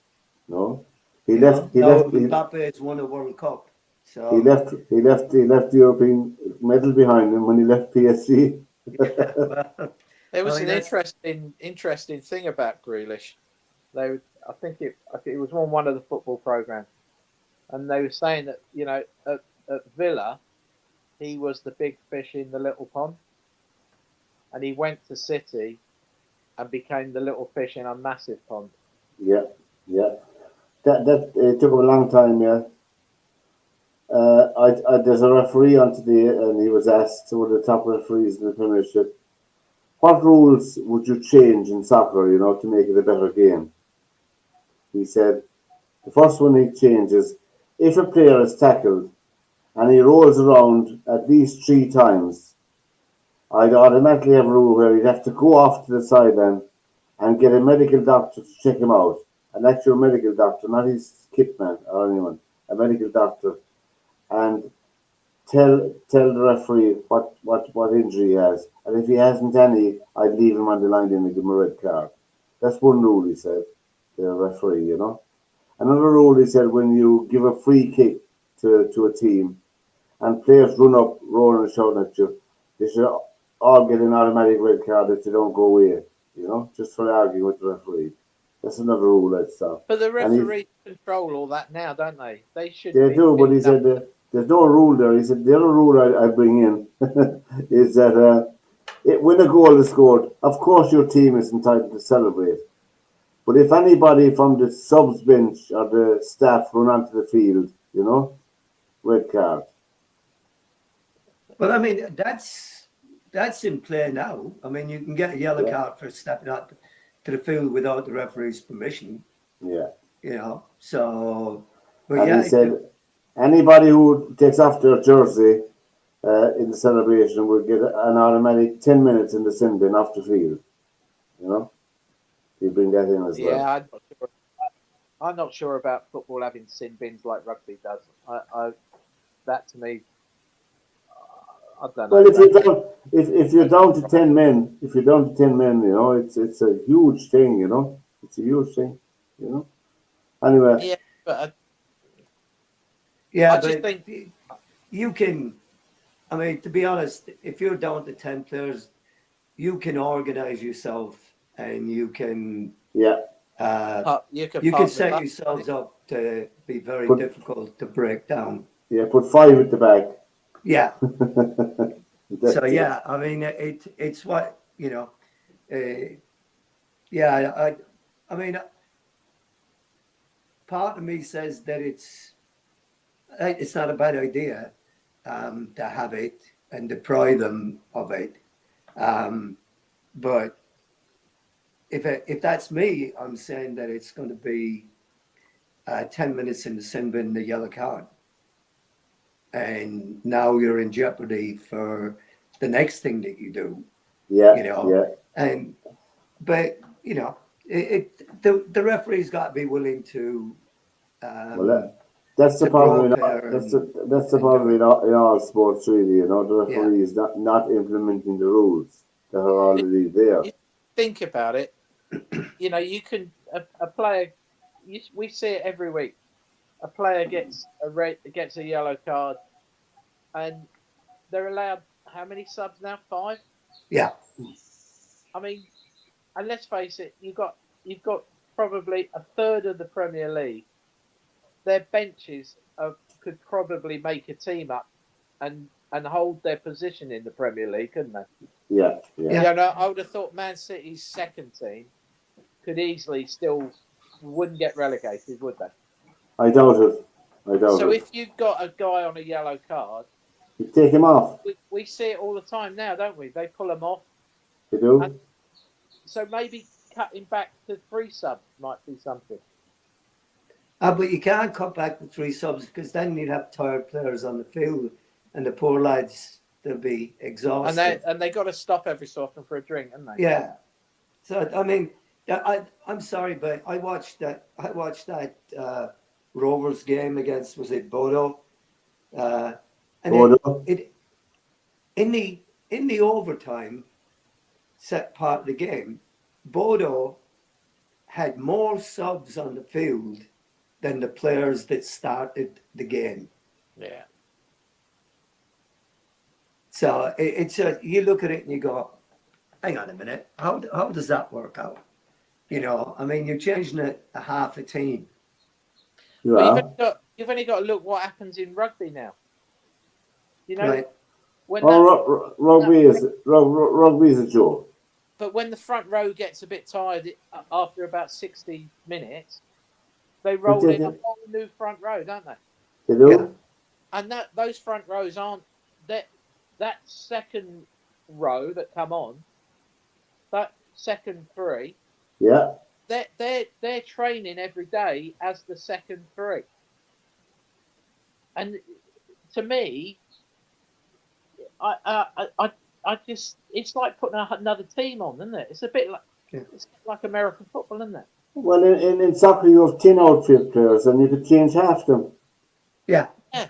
no. Mbappe has won a World Cup. So He left the European medal behind him when he left PSG. well, There was I mean, an interesting thing about Grealish. I think it was on one of the football programs, and they were saying that at Villa, he was the big fish in the little pond, and he went to City and became the little fish in a massive pond. Yeah, yeah. That it took him a long time. Yeah. There's a referee on today, and he was asked, one of the top referees in the Premiership, what rules would you change in soccer, to make it a better game? He said, the first one he changes, if a player is tackled and he rolls around at least 3 times, I'd automatically have a rule where he'd have to go off to the sideline and get a medical doctor to check him out. An actual medical doctor, not his kit man or anyone, a medical doctor, and tell the referee what injury he has. And if he hasn't any, I'd leave him on the line and give him a red card. That's one rule, he said, the referee, Another rule, he said, when you give a free kick to a team and players run up, roaring and shouting at you, they should all get an automatic red card if they don't go away, just for arguing with the referee. That's another rule, I'd stop. But the referees control all that now, don't they? They should. They do, but he said there's no rule there. He said the other rule I bring in is that when a goal is scored, of course your team is entitled to celebrate. But if anybody from the subs bench or the staff run onto the field, red card. well, I mean that's in play now. I mean, you can get a yellow card for stepping out to the field without the referee's permission. Yeah. So. But and he said anybody who takes off their jersey in the celebration will get an automatic 10 minutes in the sin bin off the field. You bring that in as well. Yeah, I'm not sure about football having sin bins like rugby does. That to me, I don't know. Well, if you're down to 10 men, it's a huge thing. It's a huge thing. Anyway. Yeah, but I just think you can. I mean, to be honest, if you're down to 10 players, you can organize yourself and you can. Yeah. You can set yourselves up to be very difficult to break down. Yeah, put 5 at the back. Yeah. So yeah, I mean it's what yeah, I mean, part of me says that it's not a bad idea to have it and deprive them of it, but if that's me, I'm saying that it's going to be 10 minutes in the sin bin, the yellow card. And now you're in jeopardy for the next thing that you do. Yeah, you know, yeah. but the referee's got to be willing to Well, that's the to problem. grope her That's the and do problem it. in all sports, really. You know, the Yeah, referee is not implementing the rules that are already there. You think about it. You know, you can a player. We see it every week. A player gets a yellow card, and they're allowed how many subs now? 5. yeah, I mean, and let's face it, you've got probably a third of the Premier League. Their benches could probably make a team up and hold their position in the Premier League, couldn't they? Yeah, yeah. yeah. Yeah, no, I would have thought Man City's second team could easily still wouldn't get relegated, would they? I doubt it. I doubt So it. if you've got a guy on a yellow card, You take him off. we see it all the time now, don't we? They pull them off. You do. And so maybe cutting back to 3 subs might be something. But you can't cut back the 3 subs because then you'd have tired players on the field, and the poor lads they'll be exhausted. And they got to stop every so often for a drink, haven't they? Yeah. So I mean, I'm sorry, but I watched that Rovers game against, was it Bodo? And Bodo? it in the overtime set part of the game, Bodo had more subs on the field than the players that started the game. Yeah. So you look at it and you go, hang on a minute, how does that work out? You know, I mean, you're changing a half a team. Yeah. But you've only got to look what happens in rugby now. You know, Right. when Rugby is a joke. but when the front row gets a bit tired after about 60 minutes, they roll in a whole new front row, don't they? They do. Yeah. And those front rows aren't that second row that come on, that second 3. Yeah. They're training every day as the second 3. And to me, I just it's like putting another team on, isn't it? It's a bit like it's like American football, isn't it? Well, in soccer you have 10 outfield players, and you could change half them. Yeah. Yeah.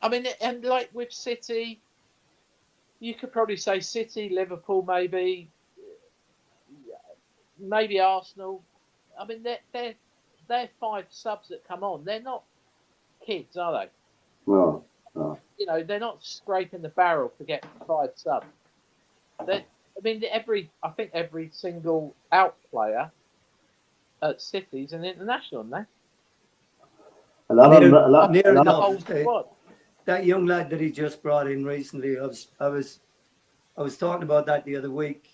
I mean, and like with City, you could probably say City, Liverpool, maybe Arsenal. I mean, they're 5 subs that come on. They're not kids, are they? No. You know, they're not scraping the barrel to get 5 subs. I think every single out player at City's an international, isn't they? A lot of The whole squad. That young lad that he just brought in recently, I was talking about that the other week,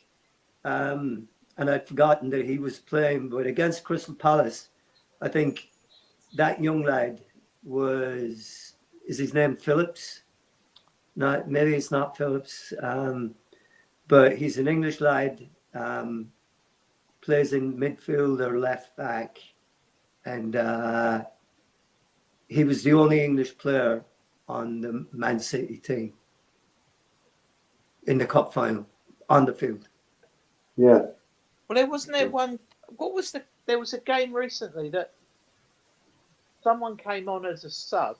and I'd forgotten that he was playing. But against Crystal Palace, I think that young lad is his name Phillips? No, maybe it's not Phillips, but he's an English lad. Plays in midfield or left back, and he was the only English player on the Man City team in the cup final on the field. Yeah. Well, there wasn't there one. What was there was a game recently that someone came on as a sub,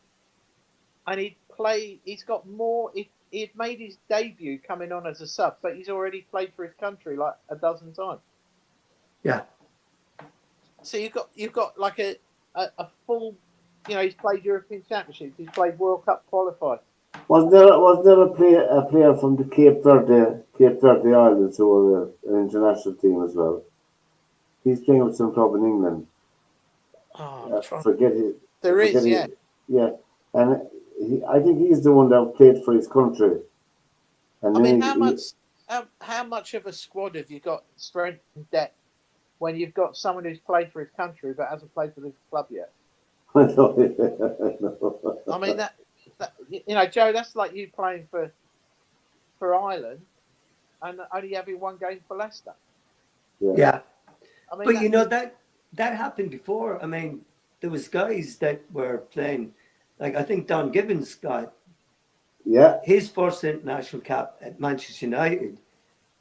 and he's got more. He had made his debut coming on as a sub, but he's already played for his country like a dozen times. Yeah. So you've got like a full. You know, he's played European Championships. He's played World Cup qualifiers. Was there a player from the Cape Verde Islands who were an international team as well? He's playing with some club in England. Oh, Yeah, and I think he's the one that played for his country. And I mean, how much of a squad have you got, strength and depth, when you've got someone who's played for his country but hasn't played for the club yet? I know. I mean that you know, Joe, that's like you playing for Ireland and only having one game for Leicester. Yeah. I mean, But you know that happened before. I mean, there was guys that were playing, like I think Don Gibbons got his first international cap at Manchester United.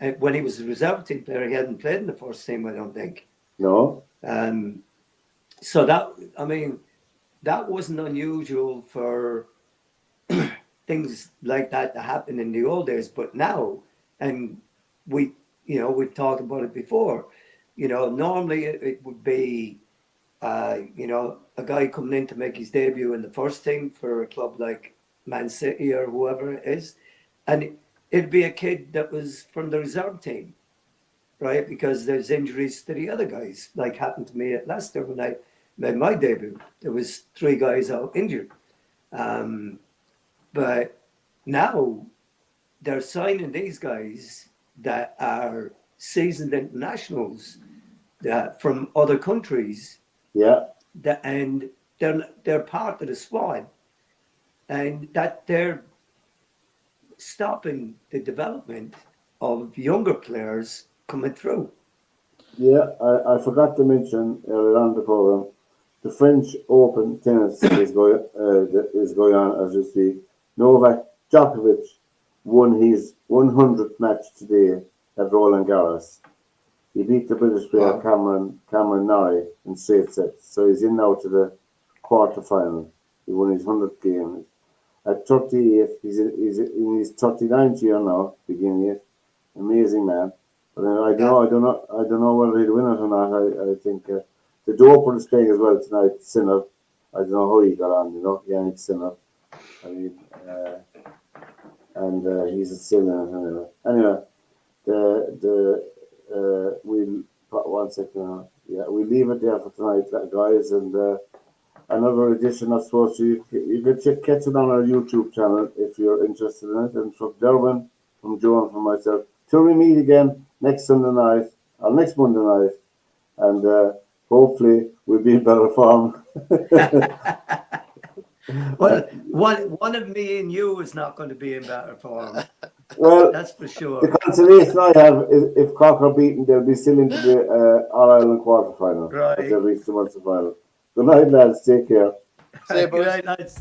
And when he was a reserve team player, he hadn't played in the first team, I don't think. No. So that, I mean, that wasn't unusual for things like that to happen in the old days. But now, and we've talked about it before, normally it would be, a guy coming in to make his debut in the first team for a club like Man City or whoever it is. And it'd be a kid that was from the reserve team, right? Because there's injuries to the other guys, like happened to me at Leicester when I made my debut. There was 3 guys out injured. But now they're signing these guys that are seasoned internationals from other countries. Yeah. And they're part of the squad. And that they're stopping the development of younger players coming through. Yeah, I forgot to mention earlier on the program, the French Open tennis is going on as we speak. Novak Djokovic won his 100th match today at Roland Garros. He beat the British player Cameron Norrie in straight sets, so he's in now to the quarter-final. He won his 100th game. At 38, he's in his 39th year now, beginning it. Amazing man. But I don't know whether he'll win it or not. I think the Doper is playing as well tonight. Sinner. I don't know how he got on. Yannick Sinner. I mean, and he's a sinner. Anyway, we'll 1 second. We'll leave it there for tonight, guys, and. Another edition of SportsView. You can catch it on our YouTube channel if you're interested in it. And from Derwynne, from Joe, and from myself, till we meet again next Sunday night or next Monday night, and hopefully we'll be in better form. Well, one of me and you is not going to be in better form. Well, that's for sure. The consolation I have is if Cork are beaten, they'll be still into the All-Ireland quarter-final. Right. They'll reach the months final. Good night, lads. Take care. See you, boys. Good night, lads.